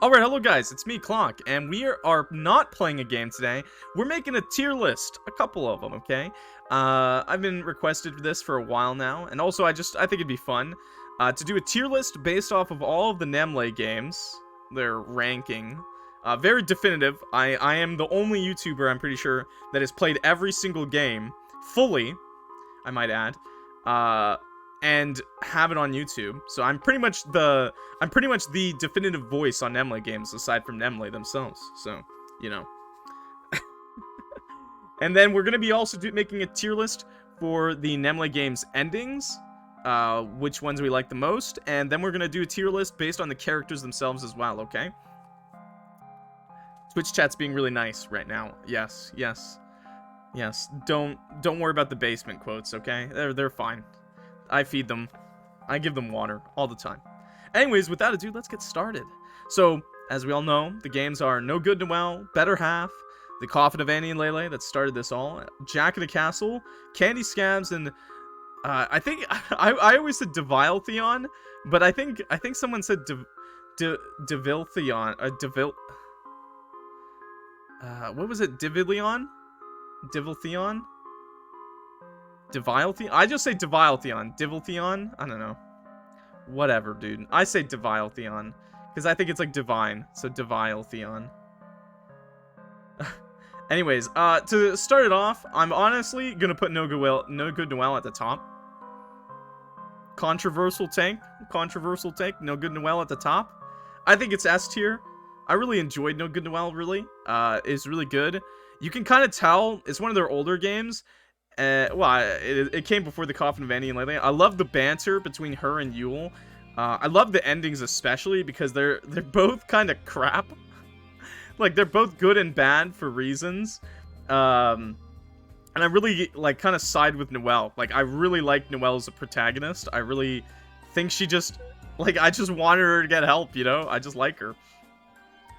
Alright, hello guys, it's me, Clock, and we are not playing a game today. We're making a tier list, a couple of them, okay? I've been requested for this for a while now, and also I think it'd be fun to do a tier list based off of all of the Nemlei games, their ranking. Very definitive. I am the only YouTuber, I'm pretty sure, that has played every single game, fully, I might add. And have it on YouTube. So I'm pretty much the definitive voice on Nemlei games aside from Nemlei themselves. So, you know. And then we're going to be also making a tier list for the Nemlei games endings, which ones we like the most, and then we're going to do a tier list based on the characters themselves as well, okay? Twitch chat's being really nice right now. Yes, yes. Yes, don't worry about the basement quotes, okay? They're fine. I feed them. I give them water all the time. Anyways, without ado, let's get started. So, as we all know, the games are No Good Noel, Better Half, The Coffin of Annie and Leyley that started this all, Jack in the Castle, Candy Scabs, and I think I always said Deviletheion, but I think someone said Deviletheion, what was it? Divilethion? Deviletheion? Deviletheion? I just say Deviletheion. Deviletheion? I don't know. Whatever, dude. I say Deviletheion. Because I think it's like divine. So Deviletheion. Anyways, to start it off, I'm honestly gonna put No Good Noel at the top. Controversial take. No Good Noel at the top. I think it's S tier. I really enjoyed No Good Noel, really. It's really good. You can kind of tell it's one of their older games. It came before the Coffin of Annie and Leyley. I love the banter between her and Yule. I love the endings especially because they're both kind of crap. Like, they're both good and bad for reasons. And I really, like, kind of side with Noelle. Like, I really like Noelle as a protagonist. I really think she just, like, I just wanted her to get help, you know? I just like her.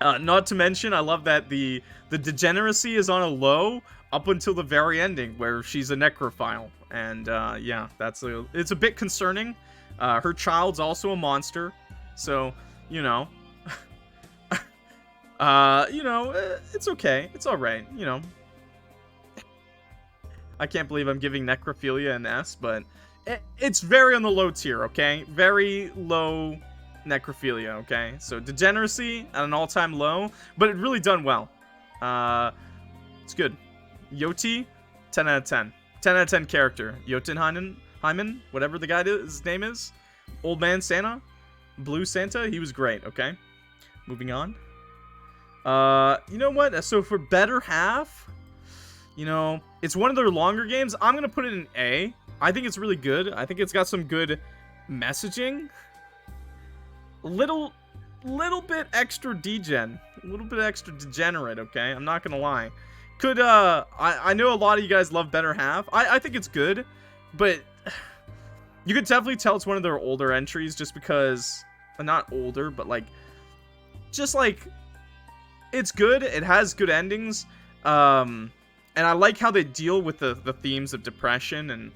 Not to mention, I love that the degeneracy is on a low up until the very ending, where she's a necrophile, and yeah, it's a bit concerning. Her child's also a monster, so you know, it's okay, it's all right, you know. I can't believe I'm giving necrophilia an S, but it's very on the low tier, okay? Very low necrophilia, okay? So degeneracy at an all-time low, but it really done well. It's good. Yoti, 10 out of 10. 10 out of 10 character. Jotunheim, whatever the guy his name is. Old Man Santa. Blue Santa, he was great, okay? Moving on. You know what? So for Better Half, you know, it's one of their longer games. I'm going to put it in A. I think it's really good. I think it's got some good messaging. Little bit extra degen. A little bit extra degenerate, okay? I'm not going to lie. I know a lot of you guys love Better Half. I think it's good, but you could definitely tell it's one of their older entries just because, not older, but like, just like, it's good. It has good endings. And I like how they deal with the themes of depression and,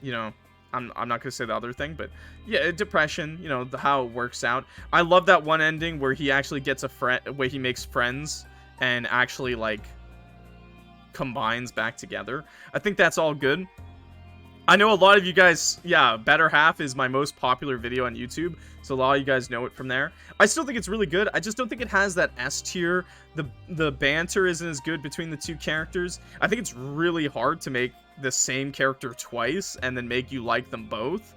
you know, I'm not going to say the other thing, but yeah, depression, you know, how it works out. I love that one ending where he actually gets a friend, where he makes friends and actually, like, combines back together. I think that's all good. I know a lot of you guys, yeah, Better Half is my most popular video on YouTube, so a lot of you guys know it from there. I still think it's really good. I just don't think it has that S tier. The banter isn't as good between the two characters. I think it's really hard to make the same character twice and then make you like them both.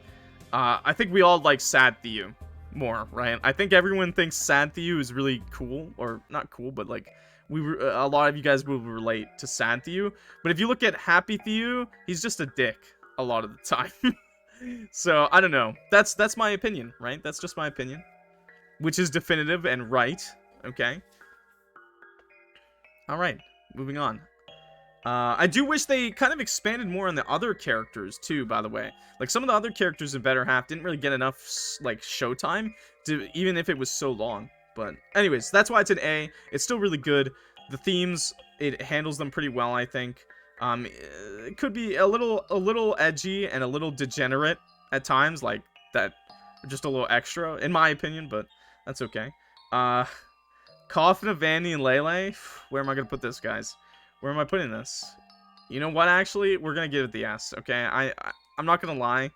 I think we all like Sad Theo more, right? I think everyone thinks Sad Theo is really cool, or not cool, but like, a lot of you guys will relate to Sad Theo, but if you look at Happy Theo, he's just a dick a lot of the time. So I don't know. That's my opinion, right? That's just my opinion, which is definitive and right. Okay. All right, moving on. I do wish they kind of expanded more on the other characters too. By the way, like some of the other characters in Better Half didn't really get enough like showtime, even if it was so long. But anyways, that's why it's an A. It's still really good. The themes, it handles them pretty well, I think. It could be a little edgy and a little degenerate at times, like that, just a little extra, in my opinion, but that's okay. Coffin of Vandy and Leyley. Where am I gonna put this, guys? Where am I putting this? You know what? Actually, we're gonna give it the S. Okay, I'm not gonna lie.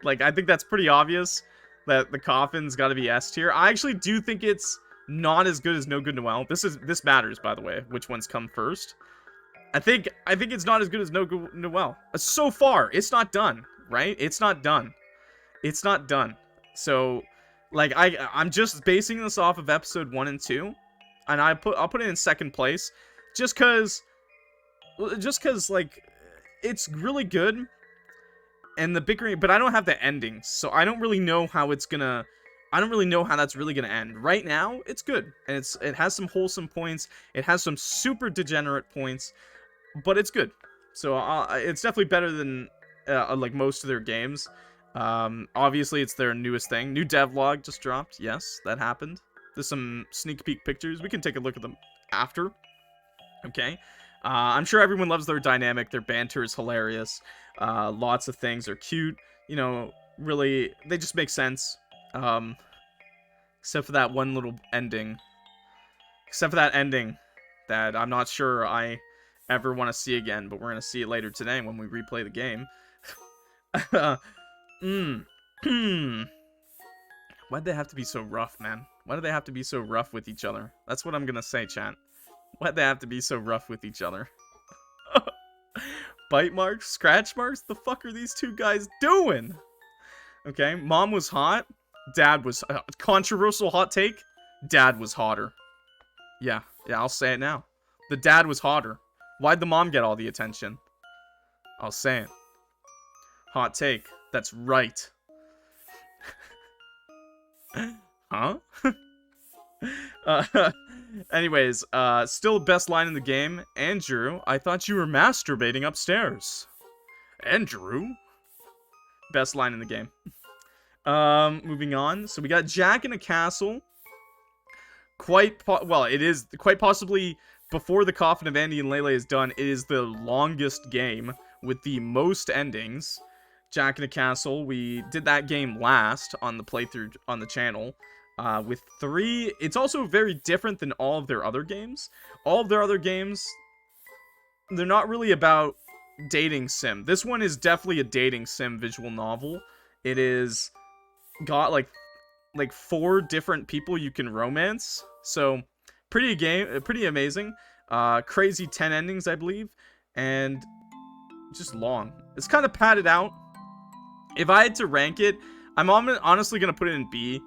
Like, I think that's pretty obvious that the Coffin's got to be S tier. I actually do think it's not as good as No Good Noel. This matters, by the way, which ones come first. I think it's not as good as No Good Noel. So far, it's not done, right? It's not done. It's not done. So, like, I'm just basing this off of episode 1 and 2, and I'll put it in second place, just cause like, it's really good. And the bickering, but I don't have the endings, so I don't really know how it's gonna. I don't really know how that's really gonna end. Right now, it's good, and it has some wholesome points. It has some super degenerate points, but it's good. So it's definitely better than like most of their games. Obviously, it's their newest thing. New devlog just dropped. Yes, that happened. There's some sneak peek pictures. We can take a look at them after. Okay. I'm sure everyone loves their dynamic. Their banter is hilarious. Lots of things are cute. You know, really, they just make sense. Except for that one little ending. Except for that ending that I'm not sure I ever want to see again, but we're going to see it later today when we replay the game. Why'd they have to be so rough, man? Why do they have to be so rough with each other? That's what I'm going to say, chat. Why'd they have to be so rough with each other? Bite marks? Scratch marks? The fuck are these two guys doing? Okay, mom was hot. Dad was... controversial hot take? Dad was hotter. Yeah, I'll say it now. The dad was hotter. Why'd the mom get all the attention? I'll say it. Hot take. That's right. Huh? Anyways, still best line in the game. Andrew, I thought you were masturbating upstairs. Andrew? Best line in the game. Moving on. So we got Jack in a castle. Well, it is quite possibly before the Coffin of Andy and Leyley is done. It is the longest game with the most endings. Jack in a Castle. We did that game last on the playthrough on the channel. With 3, it's also very different than all of their other games. All of their other games, they're not really about dating sim. This one is definitely a dating sim visual novel. It is got like 4 different people you can romance. So pretty amazing. Crazy 10 endings, I believe, and just long. It's kind of padded out. If I had to rank it, I'm honestly gonna put it in B.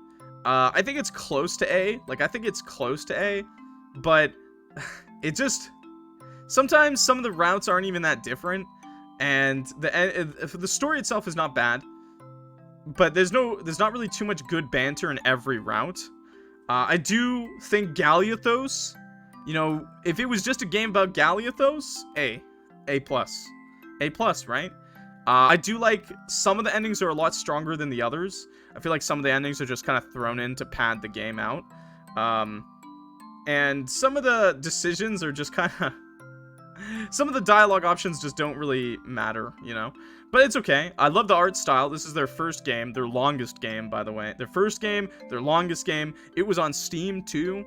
I think it's close to A. Like, I think it's close to A, but it just... Sometimes some of the routes aren't even that different, and the story itself is not bad, but there's not really too much good banter in every route. I do think Galeathos, you know, if it was just a game about Galeathos, A+. A+, right? I do like some of the endings are a lot stronger than the others. I feel like some of the endings are just kind of thrown in to pad the game out. And some of the decisions are just kind of... some of the dialogue options just don't really matter, you know? But it's okay. I love the art style. This is their first game. Their longest game, by the way. Their first game, their longest game. It was on Steam, too.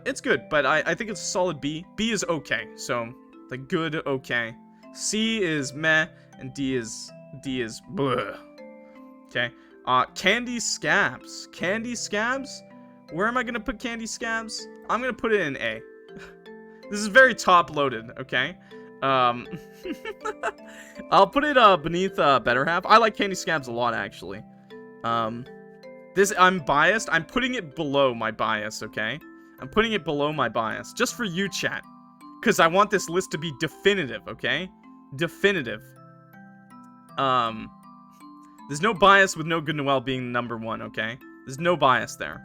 It's good, but I think it's a solid B. B is okay. So, like, good, okay. C is meh, and D is bleh. Okay. Candy Scabs. Candy Scabs? Where am I gonna put Candy Scabs? I'm gonna put it in A. This is very top-loaded, okay? I'll put it beneath Better Half. I like Candy Scabs a lot, actually. I'm biased. I'm putting it below my bias, okay? I'm putting it below my bias. Just for you, chat. Because I want this list to be definitive, okay? Definitive. There's no bias with No Good Noel being number 1, okay? There's no bias there.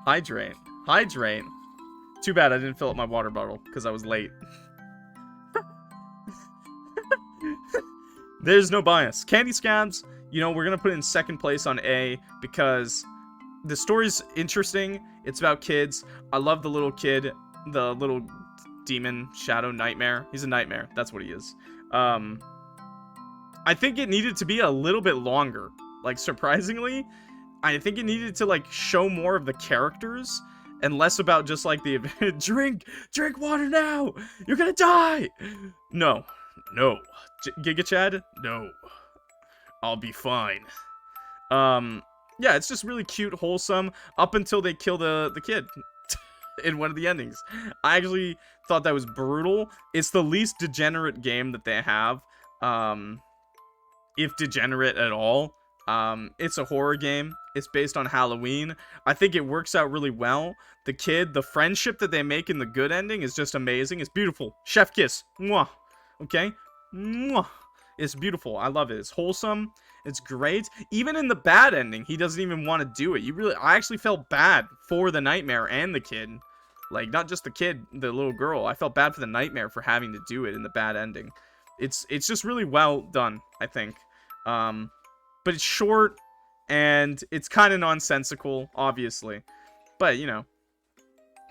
Hydrate. Hydrate. Too bad I didn't fill up my water bottle, because I was late. There's no bias. Candy Scabs, you know, we're going to put it in second place on A, because the story's interesting. It's about kids. I love the little kid, the little demon, shadow, nightmare. He's a nightmare. That's what he is. I think it needed to be a little bit longer. Like, surprisingly, I think it needed to, like, show more of the characters and less about just, like, the drink water now, you're gonna die. No, Giga Chad, no, I'll be fine. Yeah, it's just really cute, wholesome, up until they kill the kid in one of the endings. I actually thought that was brutal. It's the least degenerate game that they have, if degenerate at all. It's a horror game. It's based on Halloween. I think it works out really well. The kid, the friendship that they make in the good ending is just amazing. It's beautiful. Chef kiss. Mwah. Okay? Mwah. It's beautiful. I love it. It's wholesome. It's great. Even in the bad ending, he doesn't even want to do it. I actually felt bad for the nightmare and the kid. Like, not just the kid, the little girl. I felt bad for the nightmare for having to do it in the bad ending. It's just really well done, I think. But it's short, and it's kind of nonsensical, obviously. But, you know,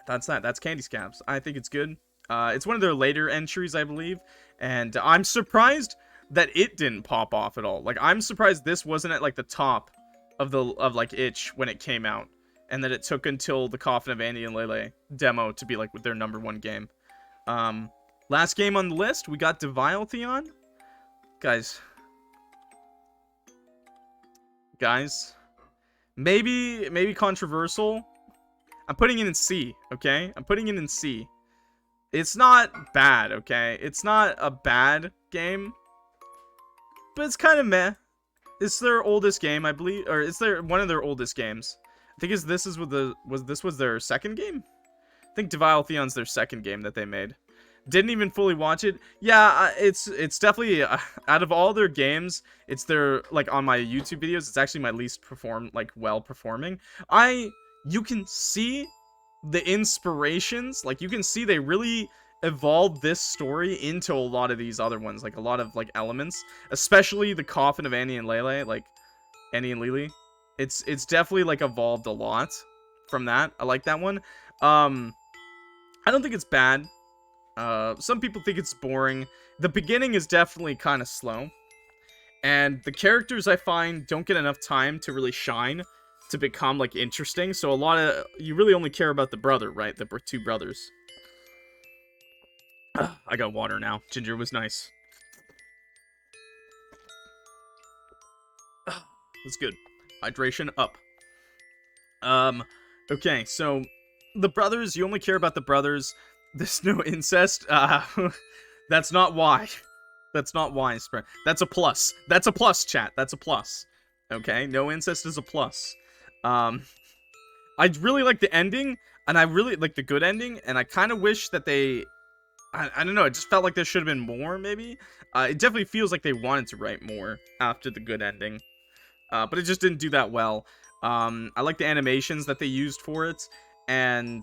that's that. That's Candy Scabs. I think it's good. It's one of their later entries, I believe. And I'm surprised that it didn't pop off at all. Like, I'm surprised this wasn't at, like, the top of like, itch when it came out. And that it took until the Coffin of Andy and Leyley demo to be, like, their #1 game. Last game on the list, we got Deviletheion. Guys, maybe controversial. I'm putting it in C, okay? I'm putting it in C. It's not bad, okay? It's not a bad game, but it's kind of meh. It's their oldest game, I believe, or it's one of their oldest games. I think this was their second game. I think Deviletheon's their second game that they made. Didn't even fully watch it. Yeah, it's definitely out of all their games, it's their, like, on my YouTube videos, it's actually my least well performing. You can see the inspirations, like, you can see they really evolved this story into a lot of these other ones, like a lot of, like, elements, especially the Coffin of Annie and Leyley, like Annie and Leyley. It's definitely, like, evolved a lot from that. I like that one. I don't think it's bad. Some people think it's boring. The beginning is definitely kind of slow. And the characters, I find, don't get enough time to really shine to become, like, interesting. So you really only care about the brother, right? The two brothers. I got water now. Ginger was nice. That's good. Hydration up. Okay, so the brothers, you only care about the brothers. There's no incest. That's not why. That's not why, Spread. That's a plus. That's a plus, chat. That's a plus. Okay? No incest is a plus. I really like the ending, and I really like the good ending, and I kind of wish that they... I don't know, it just felt like there should have been more, maybe? It definitely feels like they wanted to write more after the good ending. But it just didn't do that well. I like the animations that they used for it, and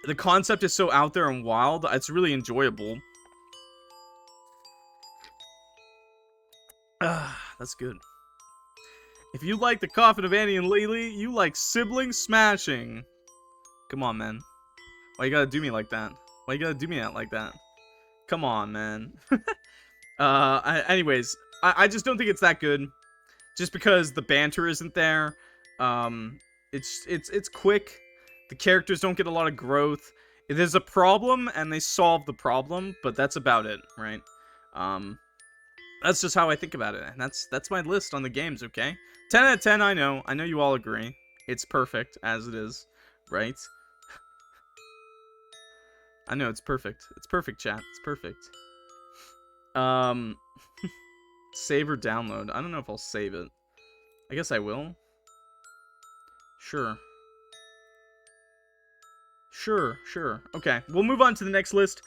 the concept is so out there and wild, it's really enjoyable. That's good. If you like the Coffin of Annie and Leyley, you like sibling smashing. Come on, man. Why you gotta do me like that? Why you gotta do me like that? Come on, man. Anyways, I just don't think it's that good. Just because the banter isn't there. It's quick. The characters don't get a lot of growth. There's a problem, and they solve the problem, but that's about it, right? That's just how I think about it, and that's my list on the games, okay? 10 out of 10, I know you all agree. It's perfect, as it is, right? I know, it's perfect. It's perfect, chat. It's perfect. Save or download. I don't know if I'll save it. I guess I will. Sure. Sure. Okay, we'll move on to the next list.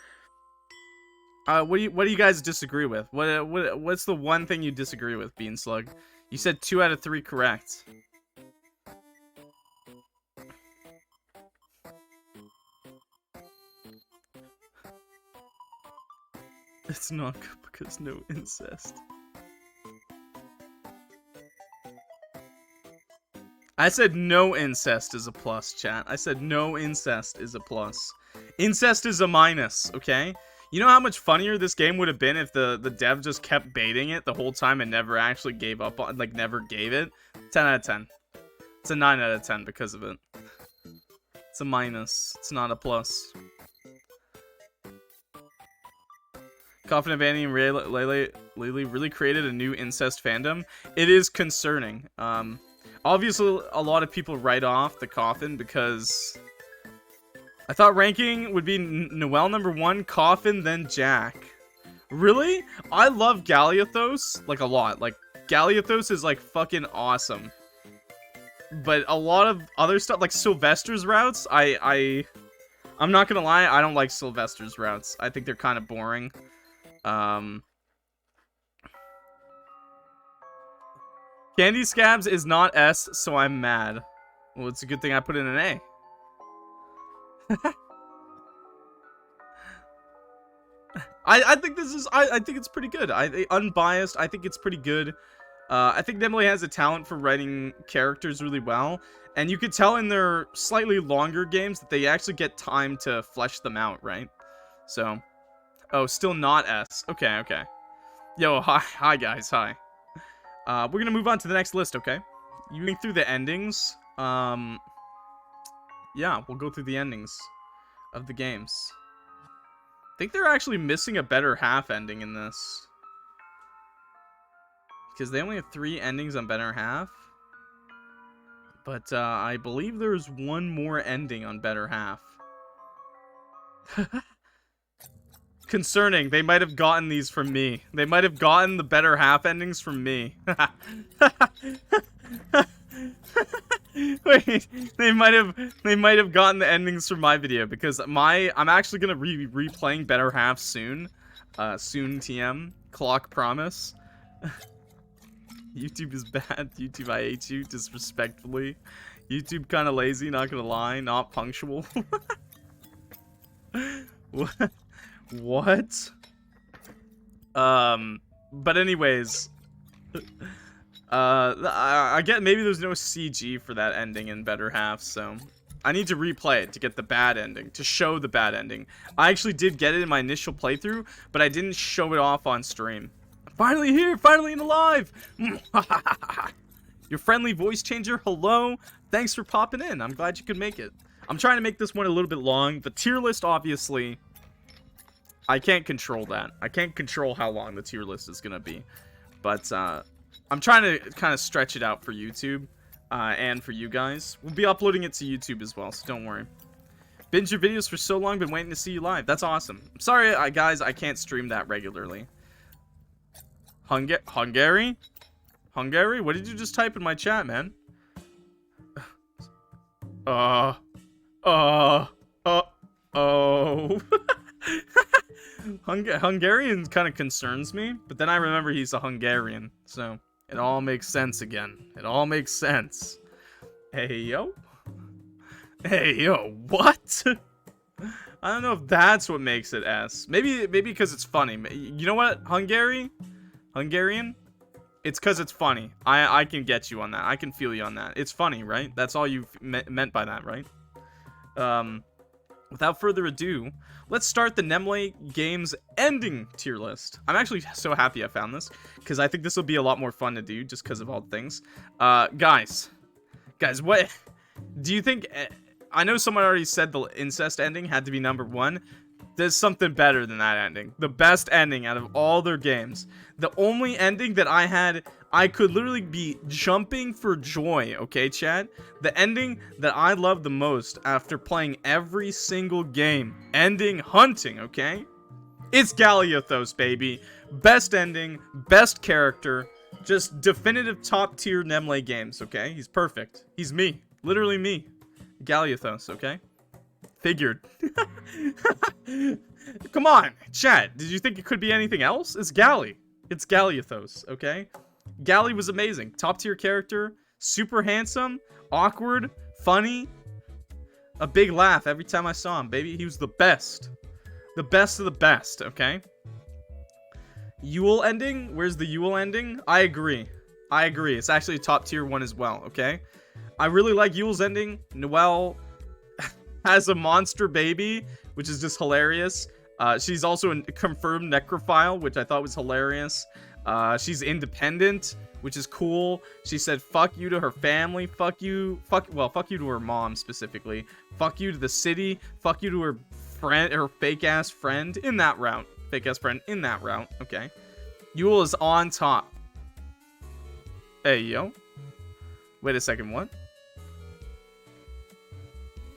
What do you guys disagree with? What's the one thing you disagree with, Beanslug? You said 2 out of 3 correct. It's not because no incest. I said no incest is a plus, chat. I said no incest is a plus. Incest is a minus, okay? You know how much funnier this game would have been if the dev just kept baiting it the whole time and never actually gave up on, like, never gave it? 10 out of 10. It's a 9 out of 10 because of it. It's a minus. It's not a plus. Coffin and Vanny and Leyley really created a new incest fandom. It is concerning. Obviously, a lot of people write off the Coffin because I thought ranking would be Noel #1, Coffin, then Jack. Really? I love Galeathos, like, a lot. Like, Galeathos is, like, fucking awesome. But a lot of other stuff, like Sylvester's routes, I'm not gonna lie, I don't like Sylvester's routes. I think they're kind of boring. Candy Scabs is not S, so I'm mad. Well, it's a good thing I put in an A. I think this is, I think it's pretty good. Unbiased, I think it's pretty good. I think Nemlei has a talent for writing characters really well. And you could tell in their slightly longer games that they actually get time to flesh them out, right? So, oh, still not S. Okay, okay. Yo, hi guys, hi. We're gonna move on to the next list, okay? You going through the endings. Yeah, we'll go through the endings of the games. I think they're actually missing a better half ending in this. Because they only have 3 endings on better half. But I believe there's one more ending on better half. Concerning, they might have gotten these from me. They might have gotten the better half endings from me. Wait, they might have gotten the endings from my video because I'm actually gonna be replaying better half soon. Soon TM. Clock promise. YouTube is bad. YouTube, I hate you disrespectfully. YouTube kind of lazy, not gonna lie, not punctual. What? But anyways, I get maybe there's no CG for that ending in better half, so I need to replay it to get the bad ending, to show the bad ending. I actually did get it in my initial playthrough, but I didn't show it off on stream. Finally here, finally in the live. Your friendly voice changer, hello. Thanks for popping in. I'm glad you could make it. I'm trying to make this one a little bit long. The tier list, obviously, I can't control that. I can't control how long the tier list is gonna be. But I'm trying to kind of stretch it out for YouTube and for you guys. We'll be uploading it to YouTube as well, so don't worry. Binge your videos for so long, been waiting to see you live. That's awesome. I'm sorry, guys, I can't stream that regularly. Hungary? Hungary? What did you just type in my chat, man? Oh. Hungarian kind of concerns me, but then I remember he's a Hungarian, so it all makes sense again. It all makes sense. Hey, yo. Hey, yo, what? I don't know if that's what makes it S. Maybe because it's funny. You know what, Hungarian? It's because it's funny. I can get you on that. I can feel you on that. It's funny, right? That's all you meant by that, right? Without further ado, let's start the Nemlei games ending tier list. I'm actually so happy I found this, because I think this will be a lot more fun to do, just because of all the things. Guys, what do you think? I know someone already said the incest ending had to be #1. There's something better than that ending. The best ending out of all their games. The only ending that I could literally be jumping for joy, okay, chat? The ending that I love the most after playing every single game. Ending hunting, okay? It's Galeathos, baby. Best ending, best character. Just definitive top tier Nemlei games, okay? He's perfect. He's me. Literally me. Galeathos, okay? Figured. Come on, chat. Did you think it could be anything else? It's Gally. It's Galeathos, okay? Gally was amazing. Top tier character. Super handsome. Awkward. Funny. A big laugh every time I saw him, baby. He was the best. The best of the best, okay? Yule ending? Where's the Yule ending? I agree. I agree. It's actually a top tier one as well, okay? I really like Yule's ending. Noel has a monster baby, which is just hilarious. She's also a confirmed necrophile, which I thought was hilarious. She's independent, which is cool. She said fuck you to her family, fuck you to her mom specifically, fuck you to the city, fuck you to her friend, her fake-ass friend in that route. Fake-ass friend in that route, okay. Yule is on top. Hey, yo. Wait a second, what?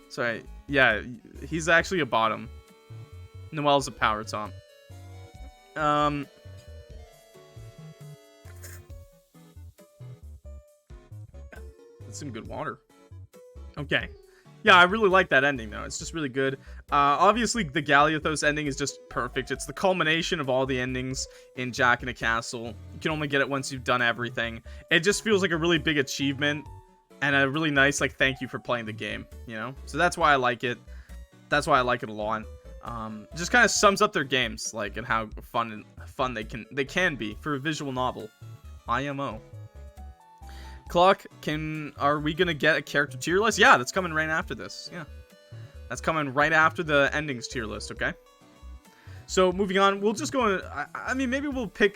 Sorry, yeah, he's actually a bottom. Noel's a power top. That's some good water. Okay. Yeah, I really like that ending, though. It's just really good. Obviously, the Galeathos ending is just perfect. It's the culmination of all the endings in Jack in a Castle. You can only get it once you've done everything. It just feels like a really big achievement and a really nice, like, thank you for playing the game, you know? So that's why I like it. That's why I like it a lot. Just kind of sums up their games, like, and how fun they can be for a visual novel. IMO. Clock, are we gonna get a character tier list? Yeah, that's coming right after this. Yeah, that's coming right after the endings tier list. Okay. So moving on, we'll just go. I mean, maybe we'll do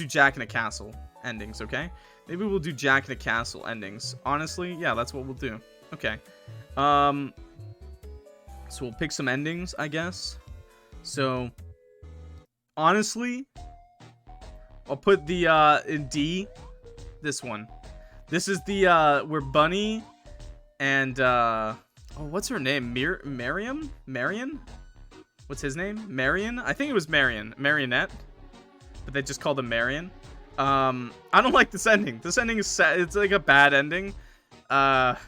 Jack in a Castle endings. Okay. Maybe we'll do Jack in a Castle endings. Honestly, yeah, that's what we'll do. Okay. So we'll pick some endings, I guess. So honestly, I'll put the in D. This one. This is the where Bunny and oh, what's her name? Marion? What's his name? Marion? I think it was Marionette, but they just called him Marion. I don't like this ending. This ending is sad. It's like a bad ending. But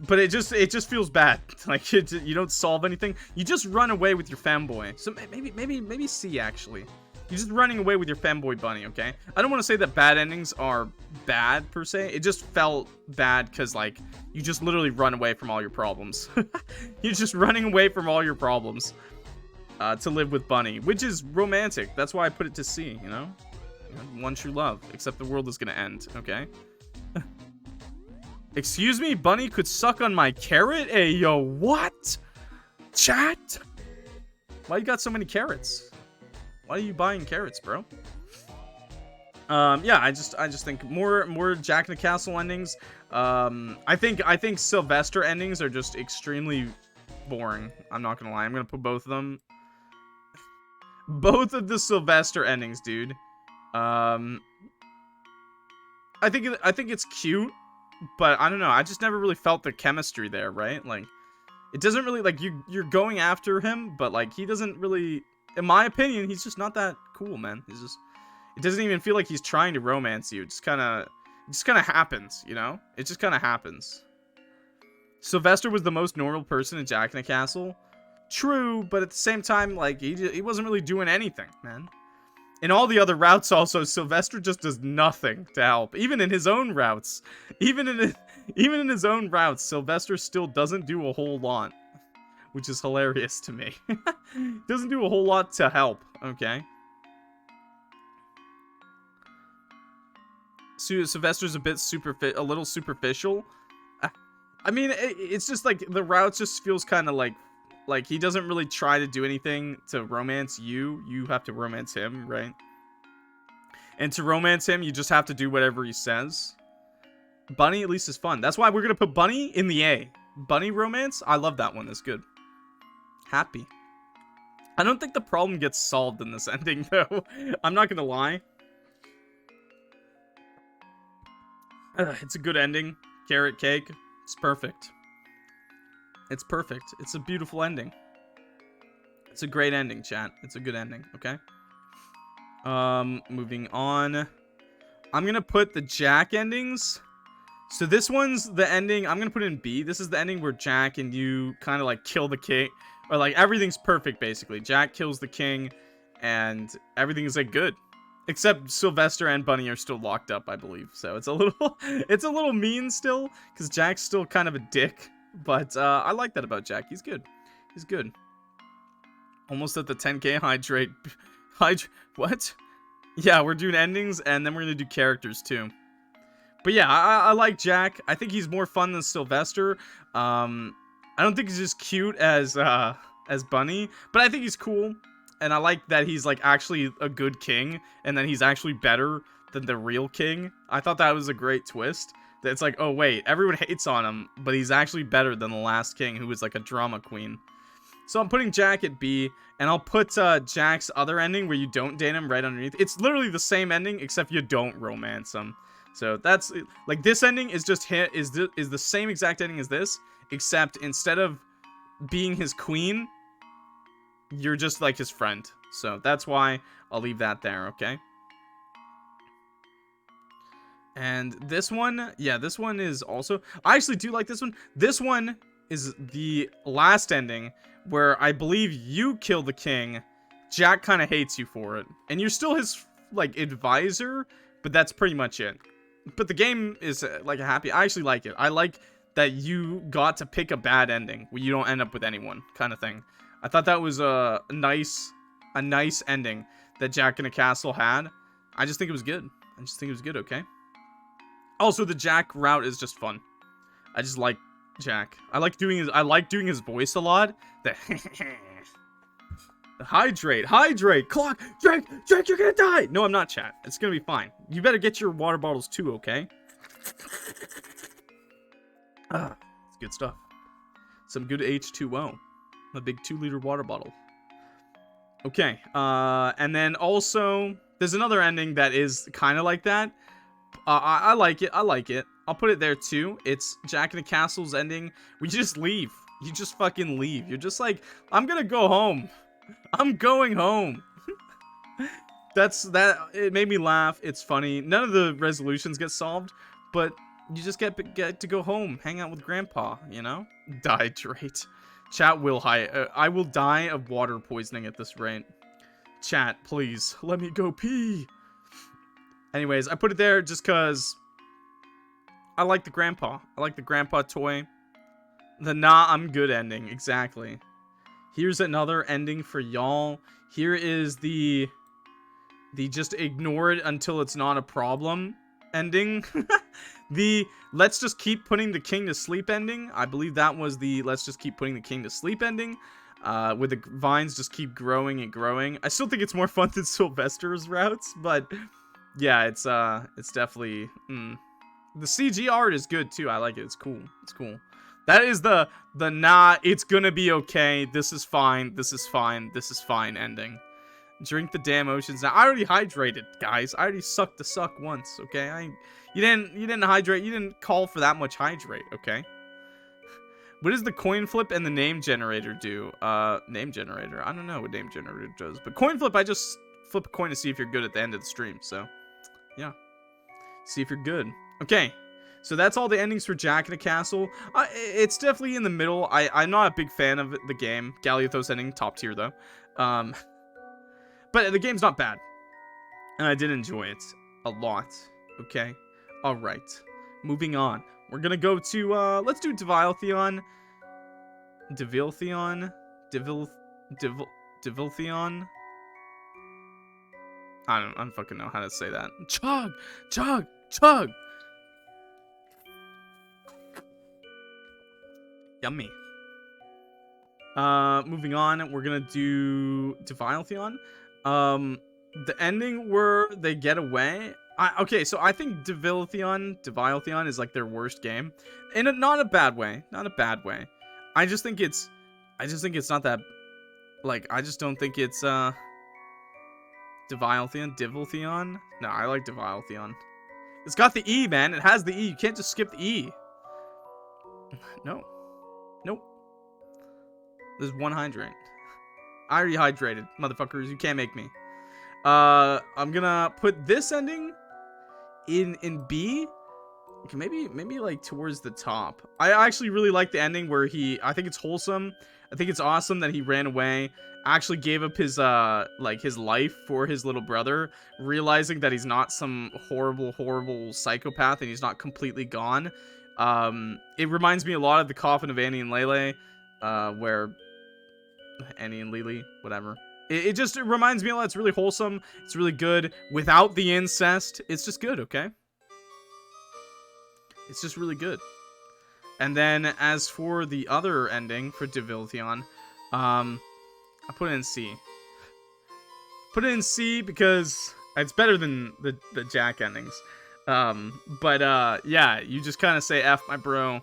it just feels bad. Like you don't solve anything. You just run away with your fanboy. So maybe C actually. You're just running away with your fanboy bunny, okay? I don't want to say that bad endings are bad, per se. It just felt bad because, like, you just literally run away from all your problems. You're just running away from all your problems to live with Bunny, which is romantic. That's why I put it to C, you know? One true love, except the world is going to end, okay? Excuse me? Bunny could suck on my carrot? Hey, yo, what? Chat? Why you got so many carrots? Why are you buying carrots, bro? Yeah, I just think more Jack in the Castle endings. I think Sylvester endings are just extremely boring. I'm not gonna lie. I'm gonna put both of them. Both of the Sylvester endings, dude. I think it's cute, but I don't know. I just never really felt the chemistry there, right? Like, it doesn't really, like, you're going after him, but like he doesn't really. In my opinion, he's just not that cool, man. He's just, it doesn't even feel like he's trying to romance you. It just kind of happens, you know? It just kind of happens. Sylvester was the most normal person in Jack in the Castle. True, but at the same time, like, he wasn't really doing anything, man. In all the other routes also, Sylvester just does nothing to help. Even in his own routes. Even in his own routes, Sylvester still doesn't do a whole lot. Which is hilarious to me. Doesn't do a whole lot to help, okay? Sylvester's a little superficial. I mean, it's just like the route just feels kind of like he doesn't really try to do anything to romance you. You have to romance him, right? And to romance him, you just have to do whatever he says. Bunny at least is fun. That's why we're gonna put Bunny in the A. Bunny romance, I love that one. That's good. Happy. I don't think the problem gets solved in this ending, though. I'm not gonna lie. It's a good ending. Carrot cake. It's perfect. It's perfect. It's a beautiful ending. It's a great ending, chat. It's a good ending, okay? Moving on. I'm gonna put the Jack endings. So this one's the ending. I'm gonna put it in B. This is the ending where Jack and you kind of like kill the king. Or like everything's perfect, basically. Jack kills the king, and everything is like good, except Sylvester and Bunny are still locked up, I believe. So it's a little mean still, because Jack's still kind of a dick. But I like that about Jack. He's good. He's good. Almost at the 10K hydrate. What? Yeah, we're doing endings, and then we're gonna do characters too. But yeah, I like Jack. I think he's more fun than Sylvester. I don't think he's as cute as Bunny, but I think he's cool. and I like that he's like actually a good king, and then he's actually better than the real king. I thought that was a great twist. That it's like, oh wait, everyone hates on him, but he's actually better than the last king, who was like a drama queen. So I'm putting Jack at B, and I'll put Jack's other ending where you don't date him right underneath. It's literally the same ending, except you don't romance him. So that's like, this ending is just is the same exact ending as this, except instead of being his queen, you're just like his friend. So that's why I'll leave that there, okay? And this one, yeah, this one is also, I actually do like this one. This one is the last ending where I believe you kill the king. Jack kind of hates you for it, and you're still his like advisor, but that's pretty much it. But the game is like a happy. I actually like it. I like that you got to pick a bad ending where you don't end up with anyone, kind of thing. I thought that was a nice ending that Jack in a Castle had. I just think it was good. I just think it was good. Okay. Also, the Jack route is just fun. I just like Jack. I like doing his voice a lot. The hydrate, clock, Drake, you're gonna die. No, I'm not, chat. It's gonna be fine. You better get your water bottles too, okay? It's good stuff. Some good H2O. A big 2-liter water bottle. Okay, and then also, there's another ending that is kind of like that. I like it. I'll put it there too. It's Jack in the Castle's ending. We just leave. You just fucking leave. You're just like, I'm gonna go home. I'm going home. It made me laugh. It's funny. None of the resolutions get solved, but you just get to go home, hang out with Grandpa, you know? Dehydrate. Chat will I will die of water poisoning at this rate. Chat, please, let me go pee. Anyways, I put it there just because I like the grandpa. I like the grandpa toy. The nah, I'm good ending. Exactly. Here's another ending for y'all. Here is the just ignore it until it's not a problem ending. The let's just keep putting the king to sleep ending. I believe that was the let's just keep putting the king to sleep ending. With the vines just keep growing and growing. I still think it's more fun than Sylvester's routes, but yeah, it's definitely the CG art is good too. I like it. It's cool. It's cool. That is the nah, it's gonna be okay. This is fine. This is fine. This is fine ending. Drink the damn oceans. Now, I already hydrated, guys. I already sucked the suck once, okay? You didn't hydrate. You didn't call for that much hydrate, okay? What does the coin flip and the name generator do? Name generator. I don't know what name generator does, but coin flip, I just flip a coin to see if you're good at the end of the stream. So, yeah. See if you're good. Okay. So that's all the endings for Jack in a Castle. It's definitely in the middle. I'm not a big fan of the game. Galiothos ending, top tier though. But the game's not bad. And I did enjoy it a lot. Okay. Alright. Moving on. We're gonna go to, let's do Deviletheion. Deviletheion. Deviletheion. I don't fucking know how to say that. Chug! Chug! Chug! Yummy. Moving on, we're gonna do Deviletheion. The ending where they get away. Okay, so I think Deviletheion is like their worst game, in not a bad way, not a bad way. I just think it's not that. Like, I just don't think it's Deviletheion. No, I like Deviletheion. It's got the E, man. It has the E. You can't just skip the E. No. Nope. There's one hydrant. I already hydrated, motherfuckers. You can't make me. I'm gonna put this ending in B. Okay, maybe like towards the top. I actually really like the ending where I think it's wholesome. I think it's awesome that he ran away, actually gave up his like his life for his little brother, realizing that he's not some horrible psychopath and he's not completely gone. It reminds me a lot of the Coffin of Annie and Leyley, where Annie and Leyley, whatever. It reminds me a lot. It's really wholesome. It's really good without the incest. It's just good, okay? It's just really good. And then as for the other ending for Deviletheion, I put it in C. Put it in C because it's better than the Jack endings. Yeah, you just kind of say F, my bro.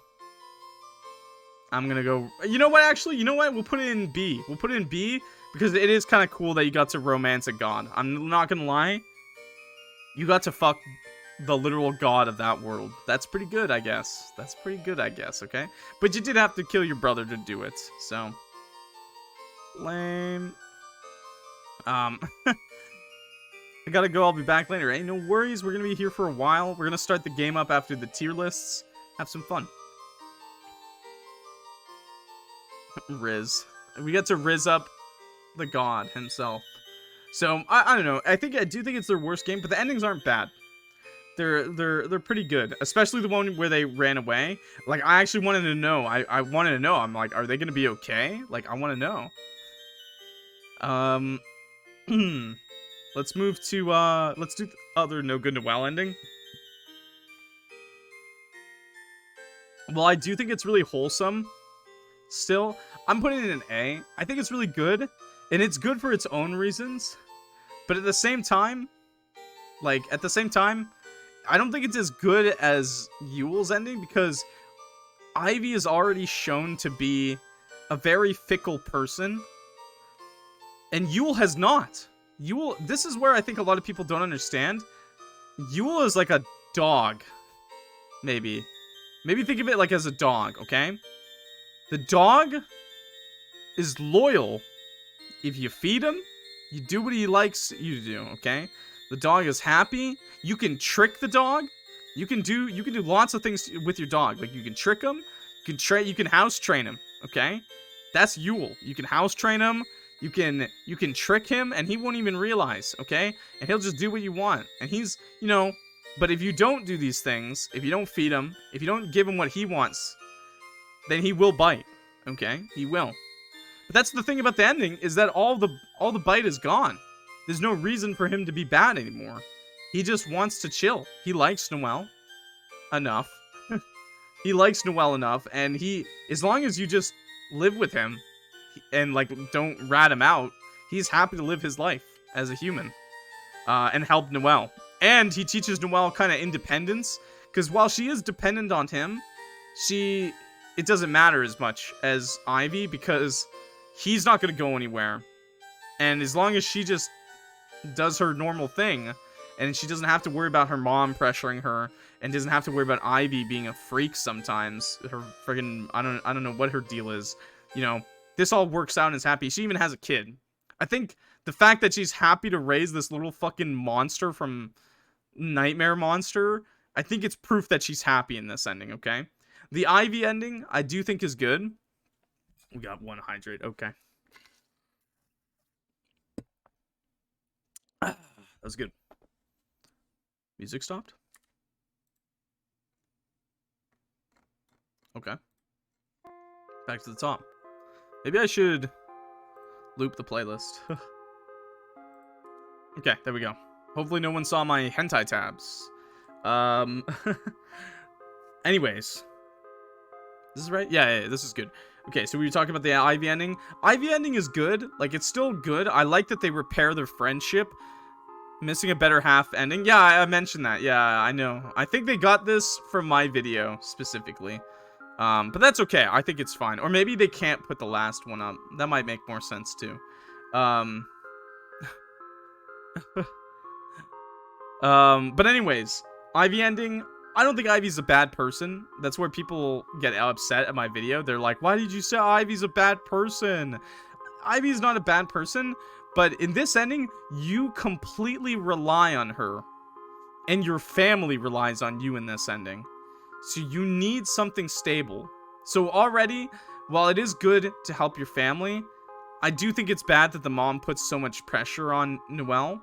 I'm gonna go. You know what? Actually, you know what? We'll put it in B. We'll put it in B because it is kind of cool that you got to romance a god. I'm not gonna lie. You got to fuck the literal god of that world. That's pretty good, I guess. That's pretty good, I guess. Okay, but you did have to kill your brother to do it. So lame. I gotta go. I'll be back later. Ain't no worries. We're gonna be here for a while. We're gonna start the game up after the tier lists. Have some fun. Riz. We get to Riz up the god himself. So I don't know. I do think it's their worst game, but the endings aren't bad. They're pretty good, especially the one where they ran away. Like I actually wanted to know. I wanted to know. I'm like, are they gonna be okay? Like I want to know. Let's move to let's do the other No Good Noel ending. Well, I do think it's really wholesome. Still, I'm putting it in an A. I think it's really good, and it's good for its own reasons. But at the same time, I don't think it's as good as Yule's ending because Ivy is already shown to be a very fickle person, and Yule has not. Yule, this is where I think a lot of people don't understand. Yule is like a dog, maybe. Maybe think of it like as a dog, okay? The dog is loyal. If you feed him, you do what he likes you to do, okay? The dog is happy. You can trick the dog. You can do lots of things with your dog. Like you can trick him. You can house train him, okay? That's Yule. You can house train him. You can trick him and he won't even realize, okay? And he'll just do what you want. And he's, but if you don't do these things, if you don't feed him, if you don't give him what he wants, then he will bite, okay? He will. But that's the thing about the ending, is that all the bite is gone. There's no reason for him to be bad anymore. He just wants to chill. He likes Noel enough. He likes Noel enough, and as long as you just live with him and don't rat him out, he's happy to live his life as a human and help Noel. And he teaches Noel kind of independence, because while she is dependent on him, it doesn't matter as much as Ivy, because he's not going to go anywhere. And as long as she just does her normal thing, and she doesn't have to worry about her mom pressuring her, and doesn't have to worry about Ivy being a freak sometimes, her friggin', I don't know what her deal is, this all works out and is happy. She even has a kid. I think the fact that she's happy to raise this little fucking monster from Nightmare Monster, I think it's proof that she's happy in this ending, okay? The Ivy ending, I do think is good. We got one hydrate, okay. That was good. Music stopped? Okay. Back to the top. Maybe I should loop the playlist. Okay, there we go. Hopefully no one saw my hentai tabs. Anyways. This is right? Yeah, this is good. Okay, so we were talking about the Ivy ending. Ivy ending is good. It's still good. I like that they repair their friendship. Missing a better half ending. Yeah, I mentioned that. Yeah, I know. I think they got this from my video, specifically. But that's okay. I think it's fine. Or maybe they can't put the last one up. That might make more sense, too. But anyways, Ivy ending. I don't think Ivy's a bad person. That's where people get upset at my video. They're like, why did you say Ivy's a bad person? Ivy's not a bad person, but in this ending, you completely rely on her. And your family relies on you in this ending. So you need something stable. So already, while it is good to help your family, I do think it's bad that the mom puts so much pressure on Noel.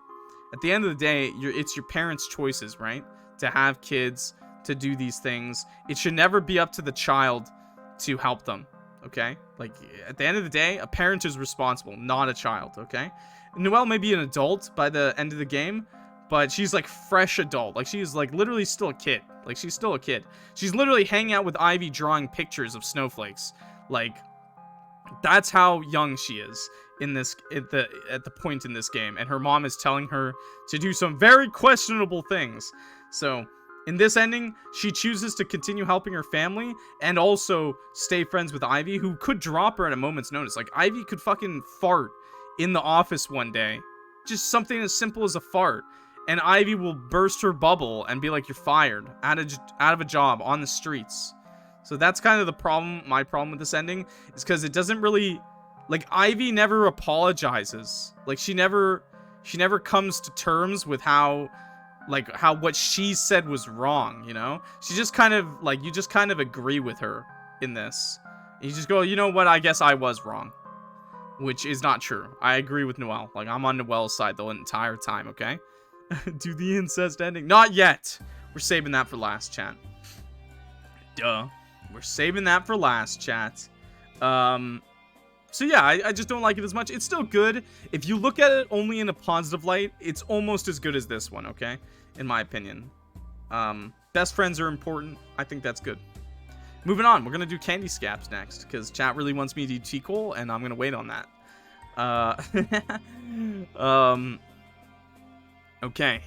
At the end of the day, it's your parents' choices, right? To have kids, to do these things. It should never be up to the child to help them, okay? At the end of the day, a parent is responsible, not a child, okay? Noel may be an adult by the end of the game, but she's fresh adult. She's literally still a kid. She's still a kid. She's literally hanging out with Ivy drawing pictures of snowflakes. That's how young she is in this at the point in this game, and her mom is telling her to do some very questionable things. So in this ending, she chooses to continue helping her family and also stay friends with Ivy, who could drop her at a moment's notice. Like, Ivy could fucking fart in the office one day, just something as simple as a fart, and Ivy will burst her bubble and be like, "You're fired, out of a job, on the streets." So that's kind of the problem. My problem with this ending is because it doesn't really, like, Ivy never apologizes. Like, she never comes to terms with how what she said was wrong, you know? She just kind of, like, you just kind of agree with her in this. You just go, you know what, I guess I was wrong. Which is not true. I agree with Noel. Like, I'm on Noel's side the entire time, okay? Do the incest ending. Not yet. We're saving that for last, chat. Duh. We're saving that for last, chat. So yeah, I just don't like it as much. It's still good. If you look at it only in a positive light, it's almost as good as this one, okay? In my opinion. Best friends are important. I think that's good. Moving on, we're going to do Candy Scabs next, because chat really wants me to do TCOAAL, and I'm going to wait on that. Okay.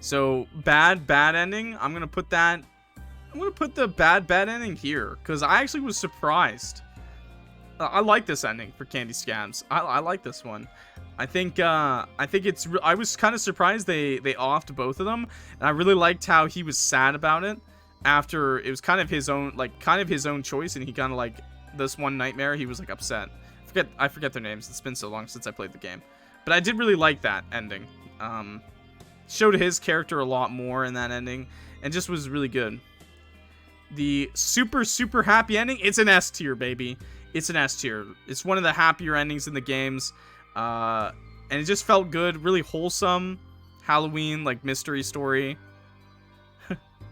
So, bad ending. I'm going to put the bad ending here, because I actually was surprised. I like this ending for Candy Scabs. I like this one. I think it's. I was kind of surprised they offed both of them, and I really liked how he was sad about it after it was kind of his own choice, and he kind of, like, this one nightmare, he was, like, upset. I forget their names. It's been so long since I played the game, but I did really like that ending. Showed his character a lot more in that ending, and just was really good. The super happy ending. It's an S tier, baby. It's an S tier. It's one of the happier endings in the games. And it just felt good. Really wholesome. Halloween, like, mystery story.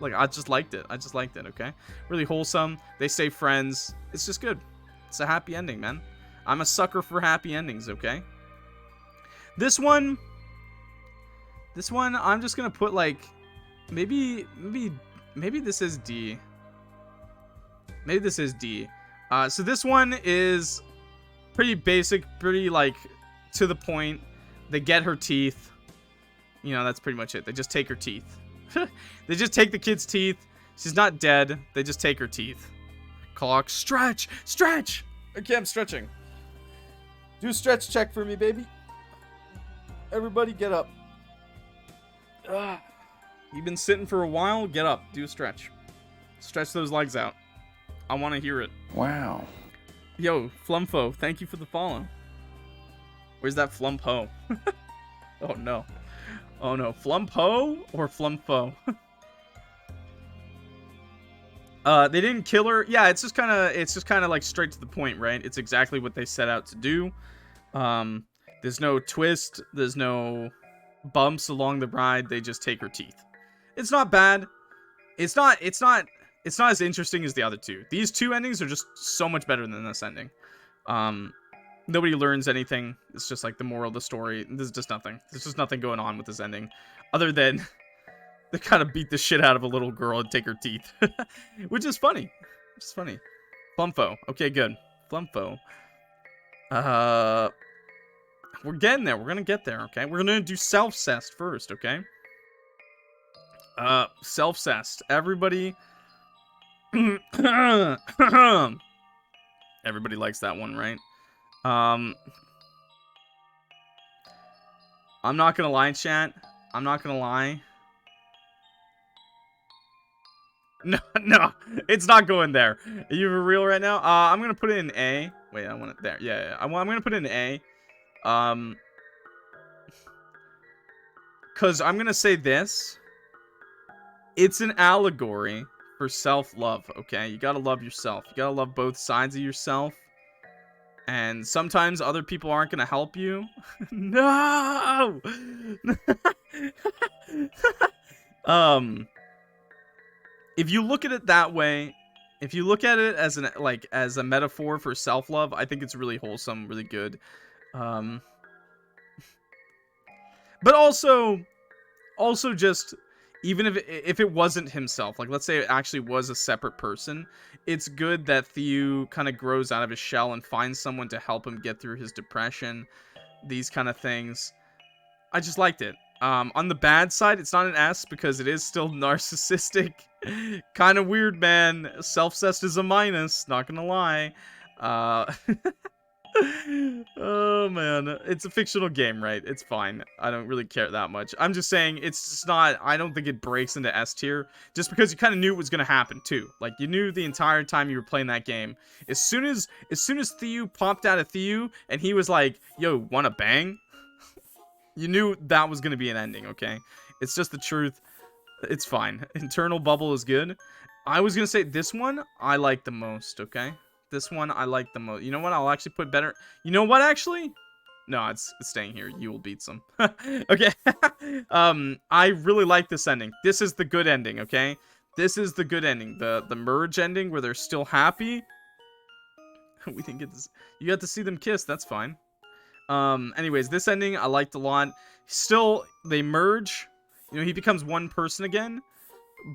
Like, I just liked it. Okay? Really wholesome. They stay friends. It's just good. It's a happy ending, man. I'm a sucker for happy endings, okay? This one, I'm just gonna put, like, maybe this is D. Maybe this is D. So this one is pretty basic, pretty, like, to the point. They get her teeth. You know, that's pretty much it. They just take her teeth. They just take the kid's teeth. She's not dead. They just take her teeth. Clock. Stretch! Okay, I'm stretching. Do a stretch check for me, baby. Everybody get up. You've been sitting for a while? Get up. Do a stretch. Stretch those legs out. I want to hear it. Wow. Yo, Flumfo, thank you for the follow. Where's that Flumpo? Oh no. Oh no. Flumpo or Flumfo? They didn't kill her. Yeah, it's just kind of like straight to the point, right? It's exactly what they set out to do. There's no twist. There's no bumps along the ride. They just take her teeth. It's not bad. It's not as interesting as the other two. These two endings are just so much better than this ending. Nobody learns anything. It's just like the moral of the story. There's just nothing. There's just nothing going on with this ending. Other than they kind of beat the shit out of a little girl and take her teeth. Which is funny. Flumfo. Okay, good. Flumfo. We're getting there. We're gonna get there, okay? We're gonna do Selfcest first, okay? Selfcest. Everybody... Everybody likes that one, right? I'm not gonna lie, chat. I'm not gonna lie. No, it's not going there. Are you for real right now? I'm gonna put it in A. Wait, I want it there. Yeah. I'm gonna put it in A. Cause I'm gonna say this. It's an allegory for self-love, okay? You gotta love yourself. You gotta love both sides of yourself. And sometimes other people aren't gonna help you. No! If you look at it that way, if you look at it as as a metaphor for self-love, I think it's really wholesome, really good. But also just, even if it wasn't himself, like let's say it actually was a separate person, it's good that Theo kind of grows out of his shell and finds someone to help him get through his depression, these kind of things. I just liked it. On the bad side, it's not an S because it is still narcissistic. Kind of weird, man. Selfcest is a minus, not gonna lie. Oh man, it's a fictional game, right? It's fine. I don't really care that much. I'm just saying it's just not, I don't think it breaks into S tier just because you kind of knew it was going to happen too. Like you knew the entire time you were playing that game. As soon as Theo popped out of Theo and he was like, "Yo, wanna bang?" You knew that was going to be an ending, okay? It's just the truth. It's fine. Internal bubble is good. I was going to say this one I like the most, okay? This one I like the most. You know what? I'll actually put better. You know what, actually? No, it's staying here. You will beat some. Okay. I really like this ending. This is the good ending, okay? This is the good ending. The merge ending where they're still happy. We didn't get this. You got to see them kiss. That's fine. Anyways, this ending I liked a lot. Still, they merge. You know, he becomes one person again.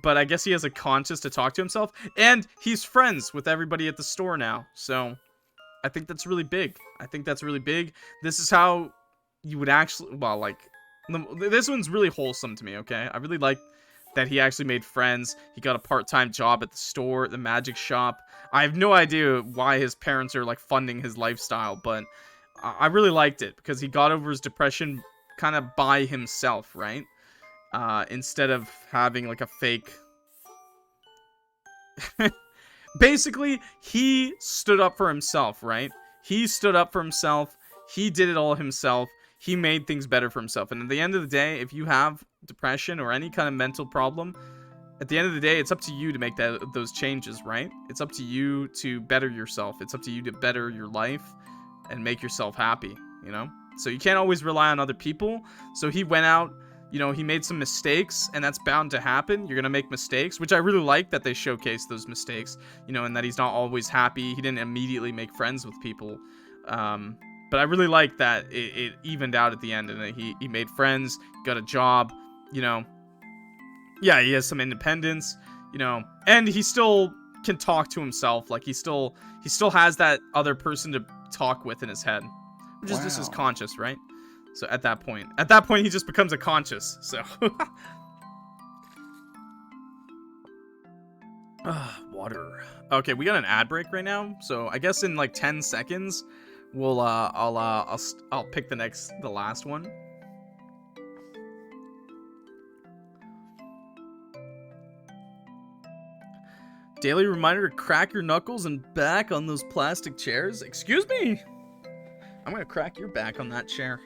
But I guess he has a conscience to talk to himself. And he's friends with everybody at the store now. So, I think that's really big. I think that's really big. This is how you would actually... Well, like... This one's really wholesome to me, okay? I really like that he actually made friends. He got a part-time job at the store, the magic shop. I have no idea why his parents are, like, funding his lifestyle. But I really liked it. Because he got over his depression kind of by himself, right? Instead of having like a fake. Basically, he stood up for himself, right? He stood up for himself. He did it all himself. He made things better for himself. And at the end of the day, if you have depression or any kind of mental problem, at the end of the day, it's up to you to make those changes, right? It's up to you to better yourself. It's up to you to better your life and make yourself happy, you know? So you can't always rely on other people. So he went out. You know, he made some mistakes, and that's bound to happen. You're going to make mistakes, which I really like that they showcase those mistakes, you know, and that he's not always happy. He didn't immediately make friends with people. But I really like that it evened out at the end, and that he made friends, got a job, you know. Yeah, he has some independence, you know, and he still can talk to himself. Like, he still has that other person to talk with in his head, which is just his conscious, right? So at that point, he just becomes a conscious. So, water. Okay, we got an ad break right now. So I guess in like 10 seconds, we'll I'll pick the last one. Daily reminder to crack your knuckles and back on those plastic chairs. Excuse me. I'm gonna crack your back on that chair.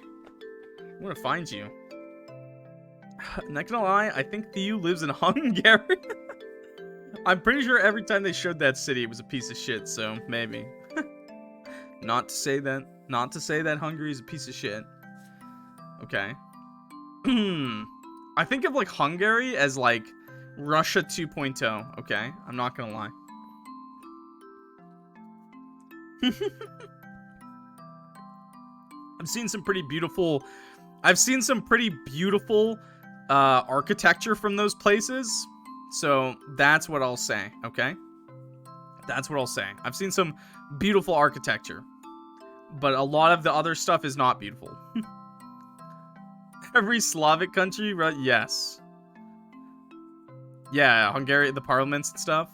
I'm gonna find you. Not gonna lie, I think Theo lives in Hungary. I'm pretty sure every time they showed that city, it was a piece of shit. So maybe. Not to say that Hungary is a piece of shit. Okay. I think of like Hungary as like Russia 2.0. Okay, I'm not gonna lie. I've seen some pretty beautiful architecture from those places. So that's what I'll say, okay? That's what I'll say. I've seen some beautiful architecture. But a lot of the other stuff is not beautiful. Every Slavic country, right? Yes. Yeah, Hungary, the parliaments and stuff.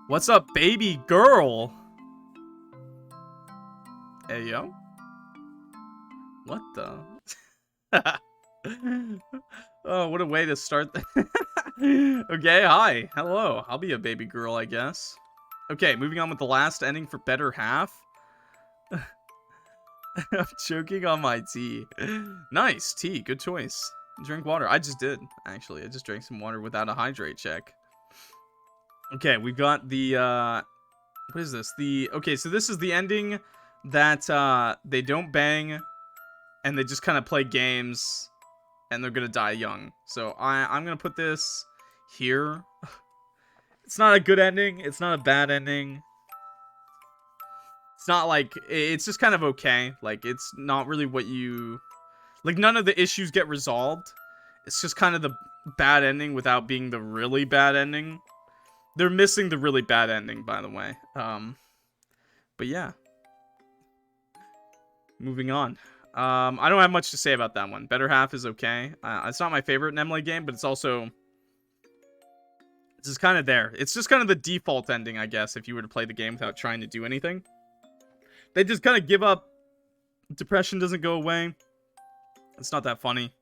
What's up, baby girl? Hey, yo. What the? Oh, what a way to start. Okay, hi. Hello. I'll be a baby girl, I guess. Okay, moving on with the last ending for better half. I'm choking on my tea. Nice, tea. Good choice. Drink water. I just did, actually. I just drank some water without a hydrate check. Okay, we've got the, what is this? Okay, so this is the ending that, they don't bang, and they just kind of play games, and they're gonna die young. So I'm gonna put this here. It's not a good ending. It's not a bad ending. It's not like, it's just kind of okay. Like, it's not really what you, like, none of the issues get resolved. It's just kind of bad ending without being the really bad ending. They're missing the really bad ending, by the way. But yeah. Moving on. I don't have much to say about that one. Better Half is okay. It's not my favorite Nemlei game, but it's also... It's just kind of there. It's just kind of the default ending, I guess, if you were to play the game without trying to do anything. They just kind of give up. Depression doesn't go away. It's not that funny.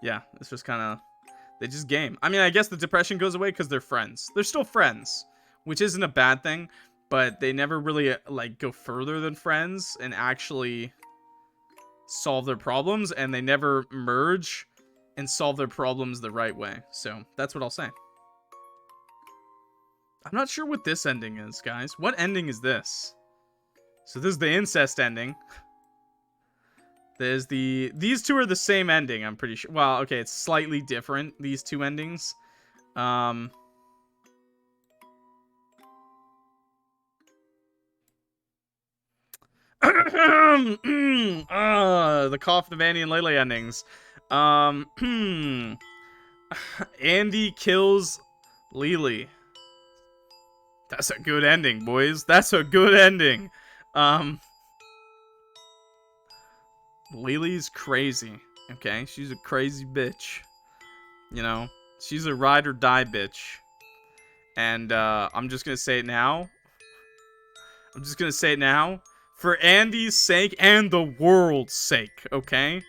Yeah, it's just kind of... They just game. I mean, I guess the depression goes away because they're friends. They're still friends, which isn't a bad thing, but they never really, like, go further than friends and actually solve their problems, and they never merge and solve their problems the right way. So, that's what I'll say. I'm not sure what this ending is, guys. What ending is this? So this is the incest ending. There's the... These two are the same ending, I'm pretty sure. Well, okay, it's slightly different, these two endings. The Coffin of Andy and Leyley endings. Andy kills Leyley. That's a good ending, boys. That's a good ending. Leyley's crazy. Okay, she's a crazy bitch. You know, she's a ride or die bitch. And I'm just gonna say it now. For Andy's sake and the world's sake, okay?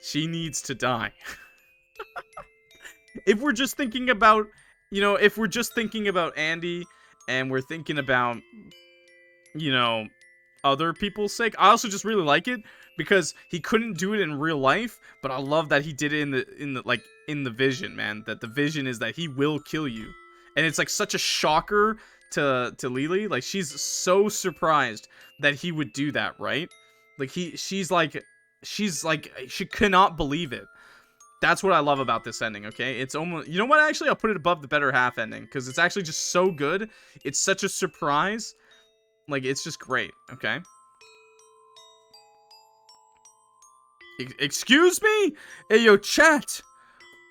She needs to die. If we're just thinking about, you know, if we're just thinking about Andy and we're thinking about, you know, other people's sake, I also just really like it because he couldn't do it in real life, but I love that he did it in the vision, man. That the vision is that he will kill you. And it's like such a shocker to Leyley. Like, she's so surprised that he would do that, right? Like, she cannot believe it. That's what I love about this ending, okay? It's almost... You know what? Actually, I'll put it above the Better Half ending, because it's actually just so good. It's such a surprise. Like, it's just great, okay? Excuse me? Hey, yo, chat!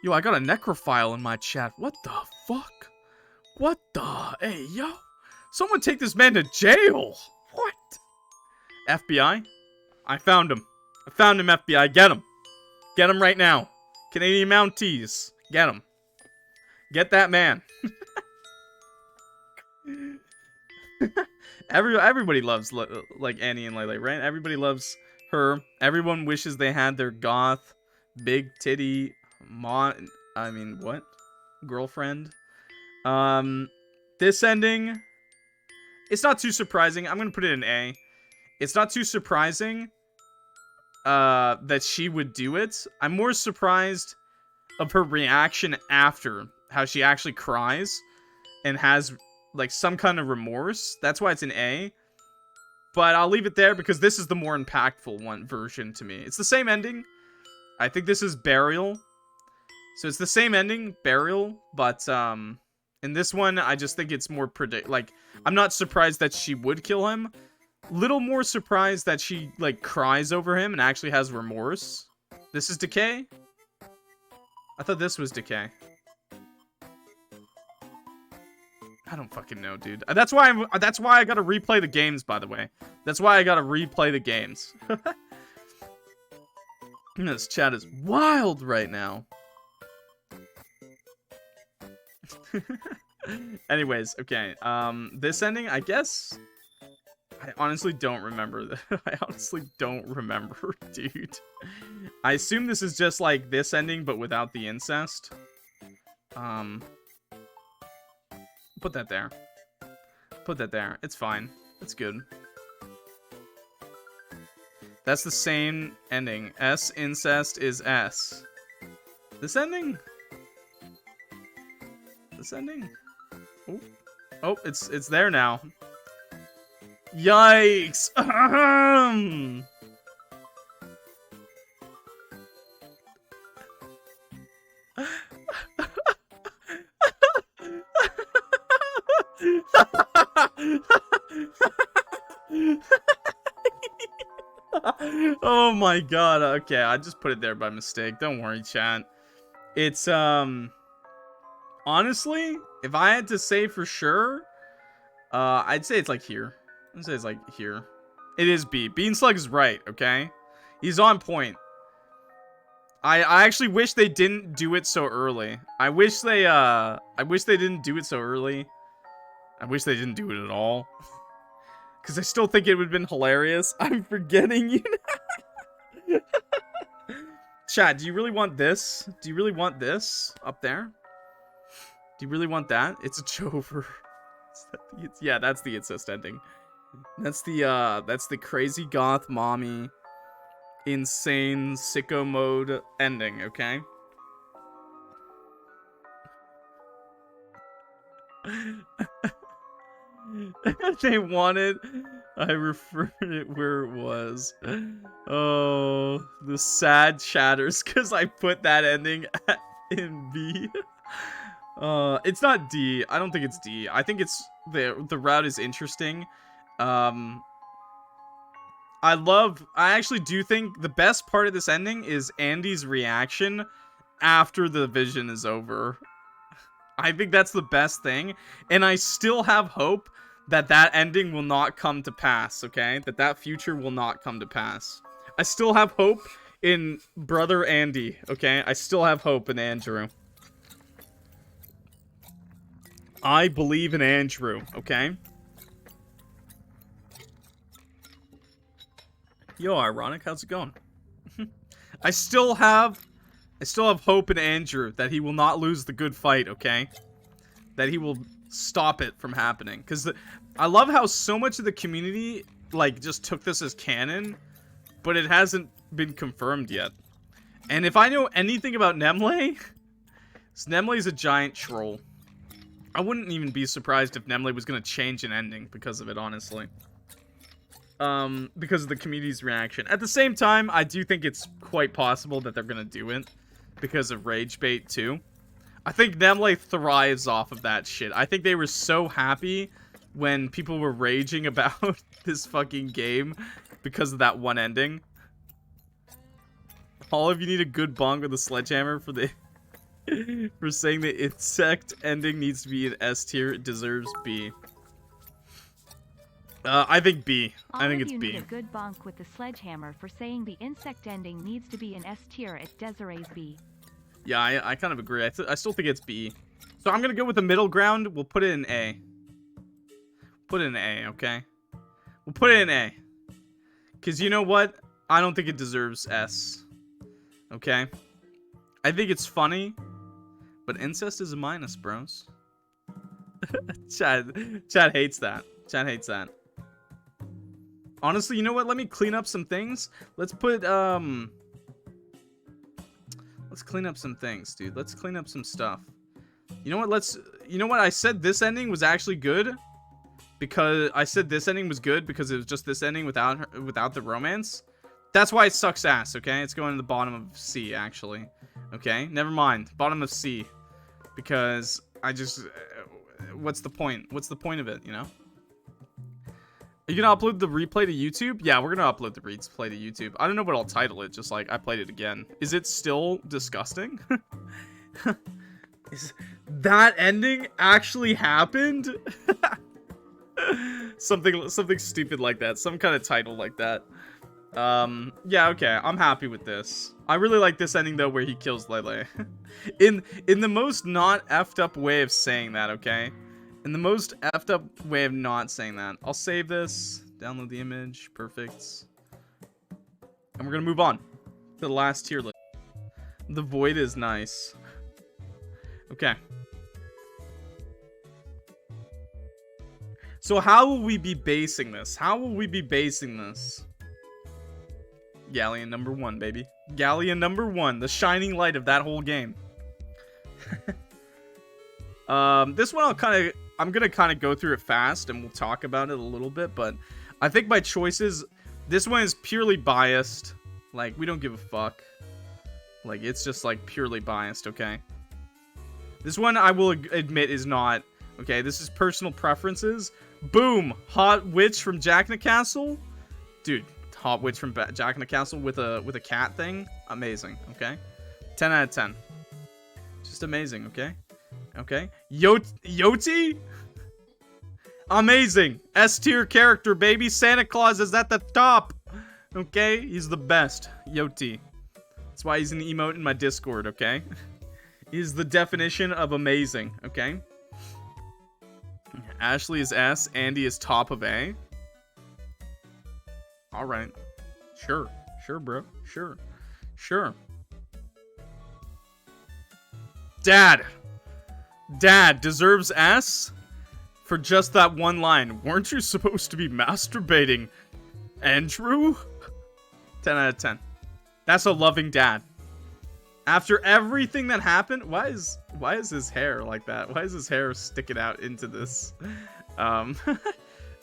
Yo, I got a necrophile in my chat. What the fuck? What the... Hey, yo! Someone take this man to jail! What? FBI? I found him. I found him, FBI. Get him. Get him right now. Canadian Mounties. Get him. Get that man. Everybody loves, like, Annie and Leyley, right? Everybody loves her. Everyone wishes they had their goth, big titty, girlfriend. This ending, it's not too surprising. I'm gonna put it in A. It's not too surprising that she would do it. I'm more surprised of her reaction after, how she actually cries and has, like, some kind of remorse. That's why it's an A. But I'll leave it there because this is the more impactful version to me. It's the same ending. I think this is Burial. So it's the same ending, Burial, but in this one, I just think it's more like, I'm not surprised that she would kill him. Little more surprised that she, like, cries over him and actually has remorse. This is Decay? I thought this was Decay. I don't fucking know, dude. That's why I gotta replay the games, by the way. That's why I gotta replay the games. This chat is wild right now. Anyways, okay. This ending, I guess... I honestly don't remember. I honestly don't remember, dude. I assume this is just like this ending, but without the incest. Put that there. Put that there. It's fine. It's good. That's the same ending. S incest is S. This ending? This ending? Oh, oh, it's there now. Yikes! Oh my god, okay, I just put it there by mistake. Don't worry, chat. It's, honestly, if I had to say for sure, I'd say it's like here. I'd say it's like here. It is B. Beanslug is right, okay? He's on point. I actually wish they didn't do it so early. I wish they didn't do it so early. I wish they didn't do it at all. Because I still think it would have been hilarious. I'm forgetting you. Chad, do you really want this? Do you really want this up there? Do you really want that? It's a Jover. Yeah, that's the incest ending. That's the crazy goth mommy, insane sicko mode ending, okay? They wanted, I referred it where it was. Oh, the sad chatters because I put that ending in B. It's not D. I don't think it's D. I think it's the route is interesting. I actually do think the best part of this ending is Andy's reaction after the vision is over. I think that's the best thing, and I still have hope that that ending will not come to pass, okay? That future will not come to pass. I still have hope in brother Andy, okay? I still have hope in Andrew. I believe in Andrew, okay? Yo, Ironic, how's it going? I still have hope in Andrew that he will not lose the good fight, okay? That he will stop it from happening. Because I love how so much of the community, like, just took this as canon, but it hasn't been confirmed yet. And if I know anything about Nemlei, Nemlei's a giant troll. I wouldn't even be surprised if Nemlei was going to change an ending because of it, honestly. Because of the community's reaction. At the same time, I do think it's quite possible that they're going to do it because of rage bait too. I think Nemlei thrives off of that shit. I think they were so happy when people were raging about this fucking game because of that one ending. All of you need a good bong with a sledgehammer for the for saying the insect ending needs to be an S tier. It deserves B. I think B. I think it's B. All of you need a good bonk with the sledgehammer for saying the insect ending needs to be an S tier. It deserves B. Yeah, I kind of agree. I still think it's B. So I'm gonna go with the middle ground. We'll put it in A. Put it in A, okay? We'll put it in A. Because you know what? I don't think it deserves S. Okay? I think it's funny, but incest is a minus, bros. Chad hates that. Chad hates that. Honestly, you know what? Let me clean up some things. Let's put, let's clean up some things, dude. Let's clean up some stuff. You know what? You know what? I said this ending was actually good because it was just this ending without the romance. That's why it sucks ass, okay? It's going to the bottom of C, actually. Okay? Never mind. Bottom of C. Because I just... what's the point? What's the point of it, you know? Are you gonna upload the replay to YouTube? Yeah, we're gonna upload the replay to YouTube. I don't know what I'll title it, just like, I played it again. Is it still disgusting? Is that ending actually happened? Something stupid like that. Some kind of title like that. Yeah, okay. I'm happy with this. I really like this ending, though, where he kills Leyley. in the most not effed up way of saying that, okay? In the most effed up way of not saying that. I'll save this. Download the image. Perfect. And we're gonna move on to the last tier list. The void is nice. Okay. So how will we be basing this? How will we be basing this? Galleon number 1, baby. Galleon number 1. The shining light of that whole game. This one I'm gonna kind of go through it fast and we'll talk about it a little bit, but I think my choices, this one is purely biased. Like, we don't give a fuck. Like, it's just like purely biased, okay? This one I will admit is not. Okay, this is personal preferences. Boom! Hot witch from Jack in the Castle. Dude, hot witch from Jack in the Castle with a cat thing. Amazing, okay? 10 out of 10. Just amazing, okay? Okay. Yoti? Amazing. S tier character, baby. Santa Claus is at the top. Okay? He's the best. Yoti. That's why he's an emote in my Discord, okay? He's the definition of amazing, okay? Ashley is S. Andy is top of A. Alright. Sure. Sure, bro. Sure. Sure. Dad deserves S for just that one line. Weren't you supposed to be masturbating, Andrew? 10 out of 10. That's a loving dad. After everything that happened, why is his hair like that? Why is his hair sticking out into this?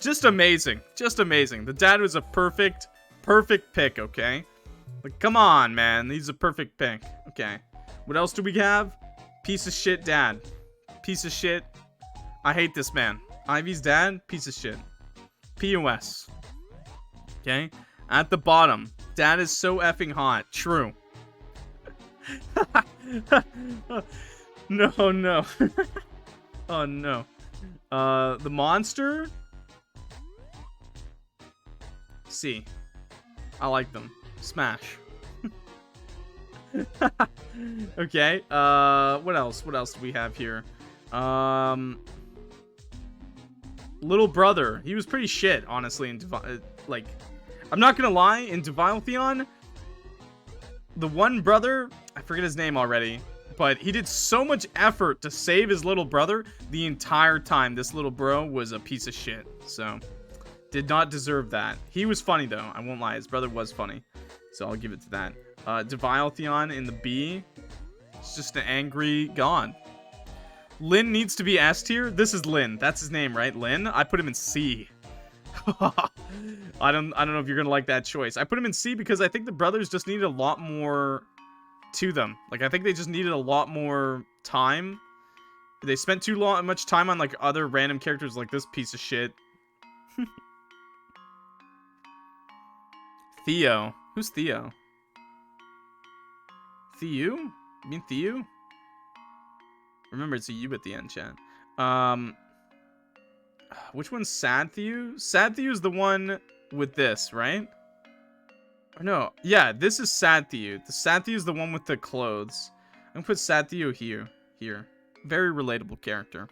Just amazing. Just amazing. The dad was a perfect pick, okay? Like, come on, man. He's a perfect pick. Okay. What else do we have? Piece of shit dad. Piece of shit. I hate this man. Ivy's dad, piece of shit. POS. Okay? At the bottom. Dad is so effing hot. True. No. Oh, no. The monster? C. I like them. Smash. Okay. What else? What else do we have here? Little brother. He was pretty shit, honestly. In like, I'm not gonna lie. In Deviletheion, the one brother, I forget his name already, but he did so much effort to save his little brother the entire time. This little bro was a piece of shit. So, did not deserve that. He was funny though. I won't lie. His brother was funny. So I'll give it to that. Deviletheion in the B. It's just an angry god. Lynn needs to be S tier. This is Lynn. That's his name, right? Lynn? I put him in C. I don't know if you're gonna like that choice. I put him in C because I think the brothers just needed a lot more to them. Like, I think they just needed a lot more time. They spent too much time on like other random characters like this piece of shit. Theo. Who's Theo? Theo? You mean Theo? Remember, it's a U at the end, chat. Which one's Sad Theo? Sad Theo is the one with this, right? Or no. Yeah, this is Sad Theo. The Sad Theo is the one with the clothes. I'm gonna put Sad Theo here. Here. Very relatable character.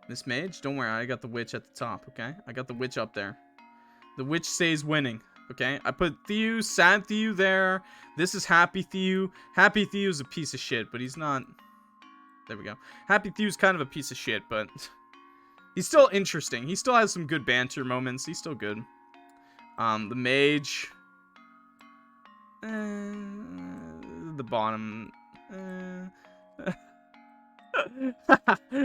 Miss Mage, don't worry. I got the witch at the top, okay? I got the witch up there. The witch says winning. Okay, I put Theo, Sad Theo there. This is Happy Theo. Happy Theo's a piece of shit, but he's not... There we go. Happy Theo's kind of a piece of shit, but... he's still interesting. He still has some good banter moments. He's still good. The Mage... the bottom...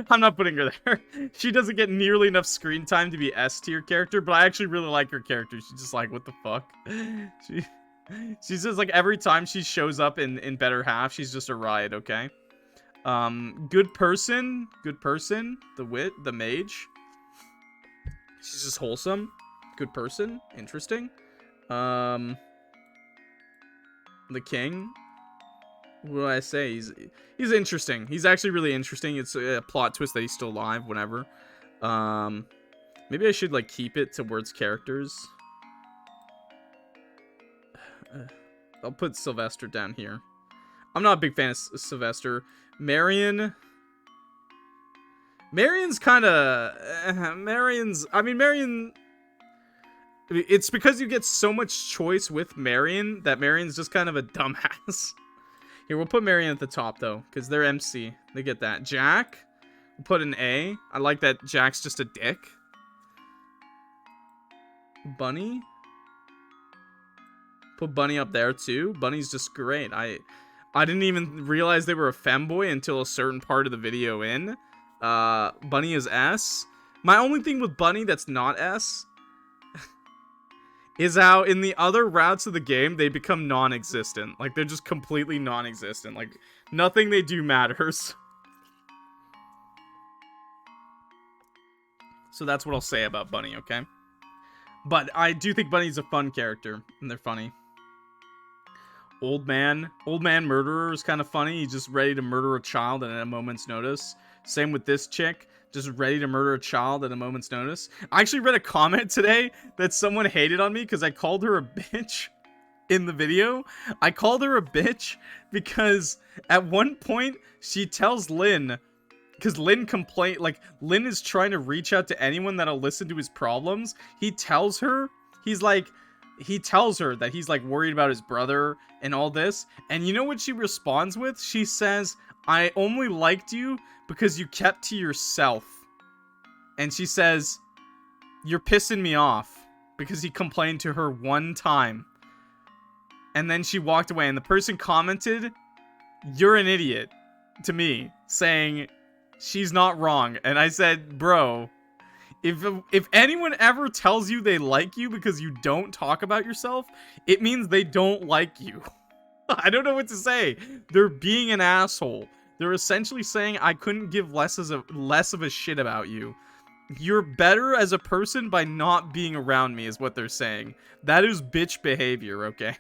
I'm not putting her there. She doesn't get nearly enough screen time to be S tier character, but I actually really like her character. She's just like, what the fuck? She's just like, every time she shows up in Better Half, she's just a riot, okay? Good person, the mage. She's just wholesome. Good person, interesting. The king. What do I say? He's interesting. He's actually really interesting. It's a plot twist that he's still alive, whatever. Maybe I should like keep it towards characters. I'll put Sylvester down here. I'm not a big fan of Sylvester. Marion. Marion's kind of... Marion... It's because you get so much choice with Marion that Marion's just kind of a dumbass. Here, we'll put Marion at the top, though, because they're MC. They get that. Jack, we'll put an A. I like that Jack's just a dick. Bunny. Put Bunny up there, too. Bunny's just great. I didn't even realize they were a femboy until a certain part of the video in. Bunny is S. My only thing with Bunny that's not S is how in the other routes of the game, they become non-existent. Like, they're just completely non-existent. Like, nothing they do matters. So that's what I'll say about Bunny, okay? But I do think Bunny's a fun character, and they're funny. Old man murderer is kind of funny. He's just ready to murder a child at a moment's notice. Same with this chick, just ready to murder a child at a moment's notice. I actually read a comment today that someone hated on me because I called her a bitch in the video. I called her a bitch because at one point she tells Lynn, because Lynn complained, like, Lynn is trying to reach out to anyone that'll listen to his problems. He tells her that he's like worried about his brother and all this. And you know what she responds with? She says, I only liked you because you kept to yourself. And she says, you're pissing me off, because he complained to her one time. And then she walked away, and the person commented, you're an idiot, to me, saying she's not wrong. And I said, bro, if anyone ever tells you they like you because you don't talk about yourself, it means they don't like you. I don't know what to say. They're being an asshole. They're essentially saying I couldn't give less of a shit about you. You're better as a person by not being around me, is what they're saying. That is bitch behavior, okay?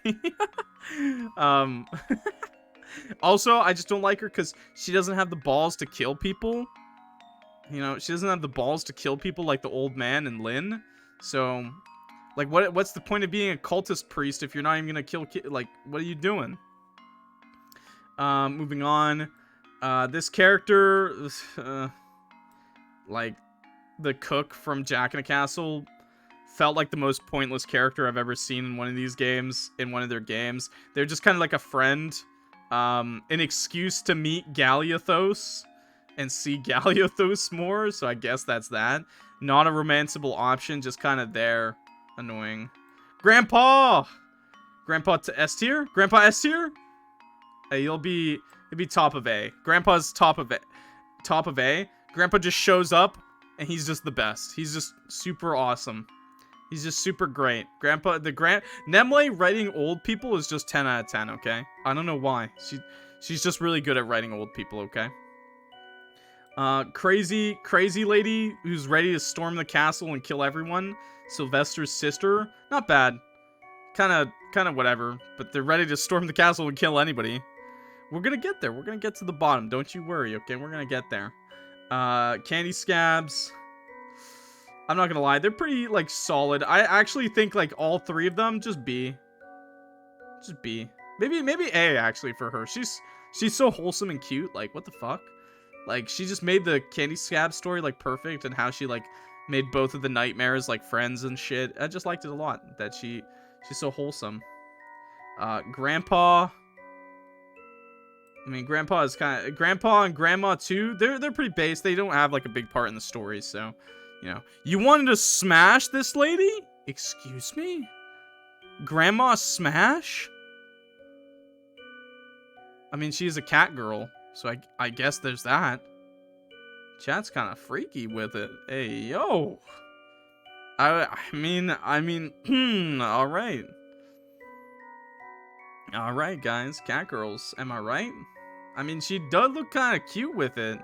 Also, I just don't like her because she doesn't have the balls to kill people. You know, she doesn't have the balls to kill people like the old man and Lynn. So, like, what's the point of being a cultist priest if you're not even gonna kill like, what are you doing? Moving on. This character, like, the cook from Jack in the Castle, felt like the most pointless character I've ever seen in one of these games, in one of their games. They're just kind of like a friend, an excuse to meet Galeathos and see Galeathos more, so I guess that's that. Not a romanceable option, just kind of there. Annoying. Grandpa! Grandpa to S tier? Grandpa S tier? Hey, you'll be top of A. Grandpa's top of A. Top of A. Grandpa just shows up, and he's just the best. He's just super awesome. He's just super great. Nemlei writing old people is just 10 out of 10, okay? I don't know why. She's just really good at writing old people, okay? Crazy lady who's ready to storm the castle and kill everyone. Sylvester's sister. Not bad. Kinda whatever. But they're ready to storm the castle and kill anybody. We're gonna get there. We're gonna get to the bottom. Don't you worry, okay? We're gonna get there. Candy Scabs. I'm not gonna lie. They're pretty, like, solid. I actually think, like, all three of them, just B. Just B. Maybe A, actually, for her. She's so wholesome and cute. Like, what the fuck? Like, she just made the Candy Scab story, like, perfect, and how she, like, made both of the nightmares, like, friends and shit. I just liked it a lot, that she's so wholesome. Grandpa. I mean, Grandpa is kind of... Grandpa and Grandma, too, they're pretty base. They don't have, like, a big part in the story, so, you know. You wanted to smash this lady? Excuse me? Grandma smash? I mean, she's a cat girl. So I guess there's that. Chat's kind of freaky with it. Hey, yo. I mean, all right. All right, guys. Cat girls, am I right? I mean, she does look kind of cute with it.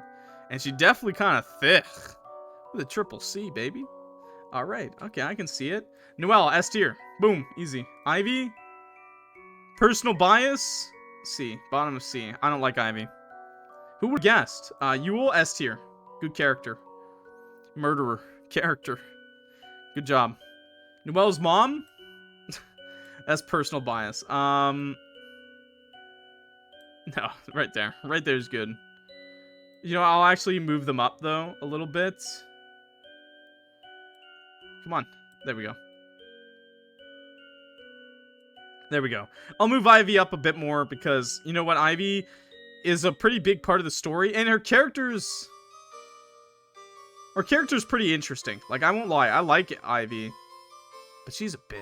And she definitely kind of thick. With a triple C, baby. All right. Okay, I can see it. Noel, S tier. Boom. Easy. Ivy. Personal bias. C. Bottom of C. I don't like Ivy. Who would have guessed? Yule, S tier. Good character. Murderer. Character. Good job. Noel's mom? That's personal bias. No, right there. Right there is good. You know, I'll actually move them up, though, a little bit. Come on. There we go. There we go. I'll move Ivy up a bit more because, you know what, Ivy is a pretty big part of the story, and her character's pretty interesting. Like, I won't lie, I like Ivy, but she's a bitch,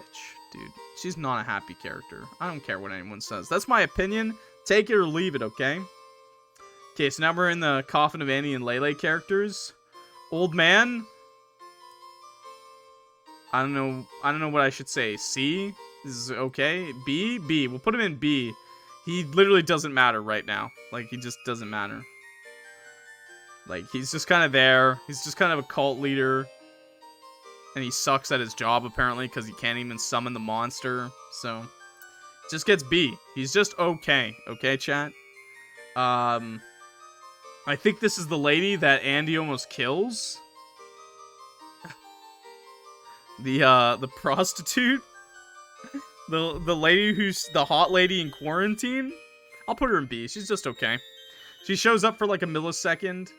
dude. She's not a happy character. I don't care what anyone says. That's my opinion. Take it or leave it, okay? Okay, so now we're in the Coffin of Annie and Leyley characters. Old man. I don't know what I should say. C? This is okay. B? B. We'll put him in B. He literally doesn't matter right now. Like, he just doesn't matter. Like, he's just kind of there. He's just kind of a cult leader. And he sucks at his job, apparently, because he can't even summon the monster. So, Just gets B. He's just okay. Okay, chat? I think this is the lady that Andy almost kills. The prostitute. The lady who's the hot lady in quarantine. I'll put her in B. She's just okay. She shows up for like a millisecond.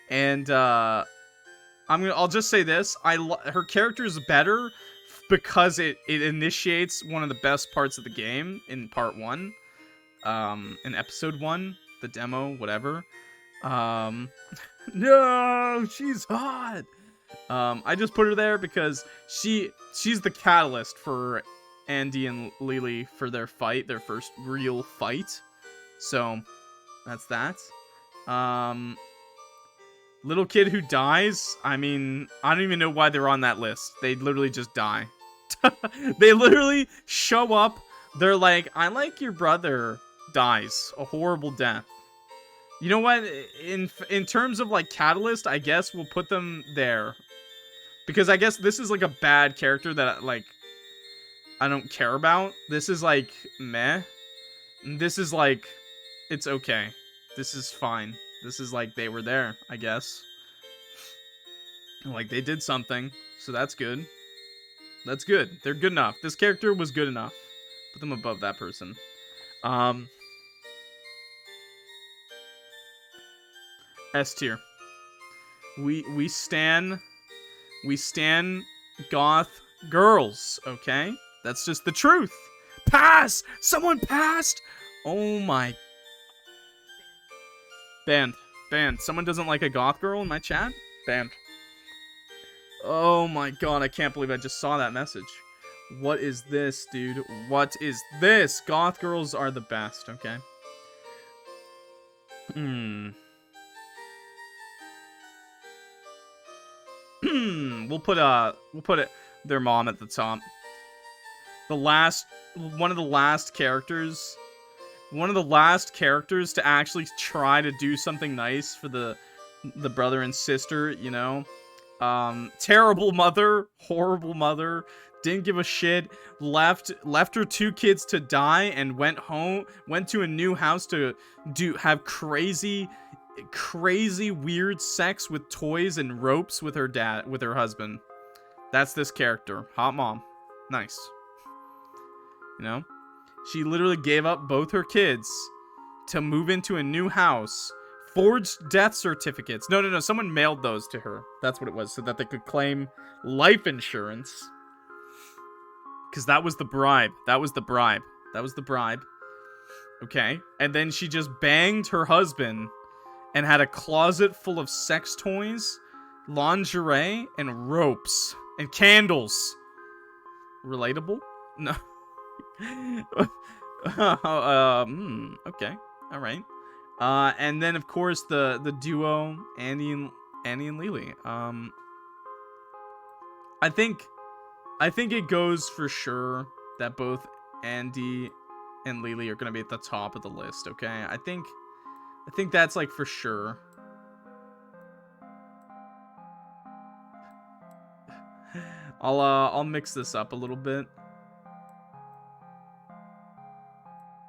And I'll just say this. Her character is better because it initiates one of the best parts of the game in part 1. In episode 1, the demo, whatever. No, she's hot. I just put her there because she's the catalyst for Andy and Leyley for their fight, their first real fight. So that's that. Little kid who dies. I mean, I don't even know why they're on that list. They literally just die. They literally show up. They're like, I like your brother. Dies a horrible death. You know what? In terms of like catalyst, I guess we'll put them there because I guess this is like a bad character that like I don't care about. This is like meh. This is like it's okay. This is fine. This is like they were there, I guess. Like they did something, so that's good. That's good. They're good enough. This character was good enough. Put them above that person. S tier. We stan goth girls, okay? That's just the truth. Pass! Someone passed! Oh my. Banned. Someone doesn't like a goth girl in my chat? Banned. Oh my god, I can't believe I just saw that message. What is this, dude? What is this? Goth girls are the best, okay? We'll put it their mom at the top. One of the last characters to actually try to do something nice for the brother and sister, you know. Terrible mother, horrible mother, didn't give a shit, left her 2 kids to die and went to a new house to have crazy weird sex with toys and ropes with her husband. That's this character. Hot mom. Nice. You know? She literally gave up both her kids to move into a new house. Forged death certificates. No. Someone mailed those to her. That's what it was. So that they could claim life insurance. Because that was the bribe. Okay. And then she just banged her husband and had a closet full of sex toys, lingerie, and ropes. And candles. Relatable? No. Okay. Alright. And then, of course, the duo, Andy and Leyley. I think it goes for sure that both Andy and Leyley are going to be at the top of the list, okay? I think that's, like, for sure. I'll mix this up a little bit.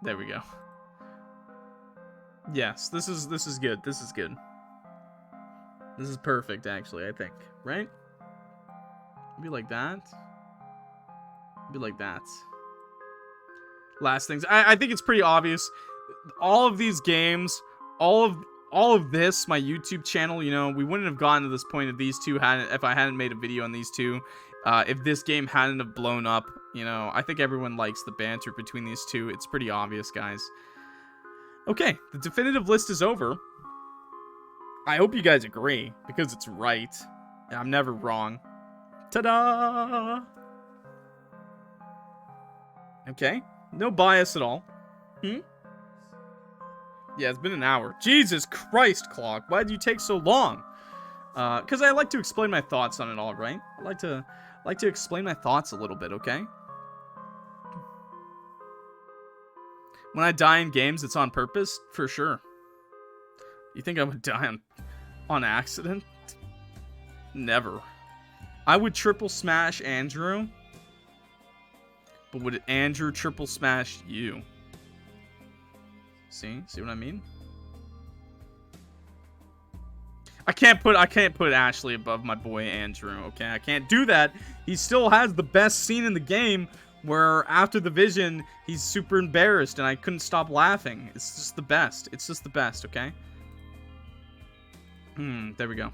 There we go. Yes, this is good. This is good. This is perfect, actually, I think. Right? Be like that. Be like that. Last things. I think it's pretty obvious. All of these games, all of this, my YouTube channel, you know, we wouldn't have gotten to this point if these two if I hadn't made a video on these two. If this game hadn't have blown up, you know, I think everyone likes the banter between these two. It's pretty obvious, guys. Okay, the definitive list is over. I hope you guys agree, because it's right. And I'm never wrong. Ta-da! Okay, no bias at all. Yeah, it's been an hour. Jesus Christ, Clock, why did you take so long? Because I like to explain my thoughts on it all, right? I like to explain my thoughts a little bit, okay? When I die in games, it's on purpose? For sure. You think I would die on accident? Never. I would triple smash Andrew but would Andrew triple smash you? See what I mean? I can't put Ashley above my boy Andrew, okay? I can't do that. He still has the best scene in the game where after the vision, he's super embarrassed and I couldn't stop laughing. It's just the best. It's just the best, okay? There we go.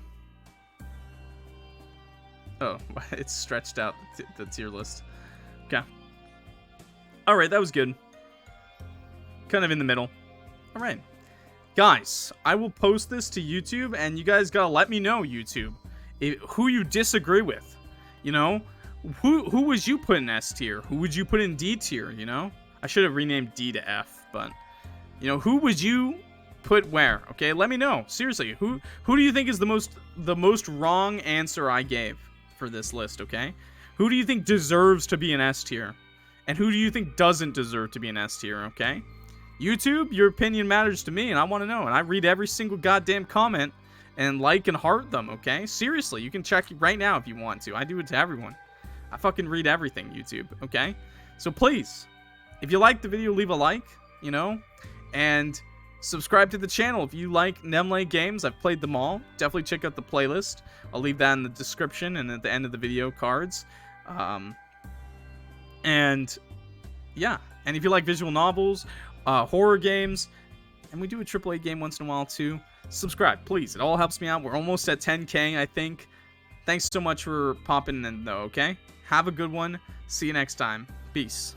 Oh, it's stretched out, the tier list. Okay. Alright, that was good. Kind of in the middle. Alright. Guys, I will post this to YouTube, and you guys gotta let me know, YouTube, who you disagree with. You know? Who would you put in S tier? Who would you put in D tier, you know? I should have renamed D to F, but... You know, who would you put where? Okay, let me know. Seriously, who do you think is the most wrong answer I gave for this list, okay? Who do you think deserves to be an S tier? And who do you think doesn't deserve to be an S tier, okay? YouTube, your opinion matters to me, and I want to know. And I read every single goddamn comment and like and heart them, okay? Seriously, you can check it right now if you want to. I do it to everyone. I fucking read everything, YouTube, okay? So please, if you like the video, leave a like, you know? And subscribe to the channel if you like Nemlei games. I've played them all. Definitely check out the playlist. I'll leave that in the description and at the end of the video cards. And yeah, and if you like visual novels, horror games, and we do a AAA game once in a while too, subscribe, please. It all helps me out. We're almost at 10K, I think. Thanks so much for popping in, though, okay? Have a good one. See you next time. Peace.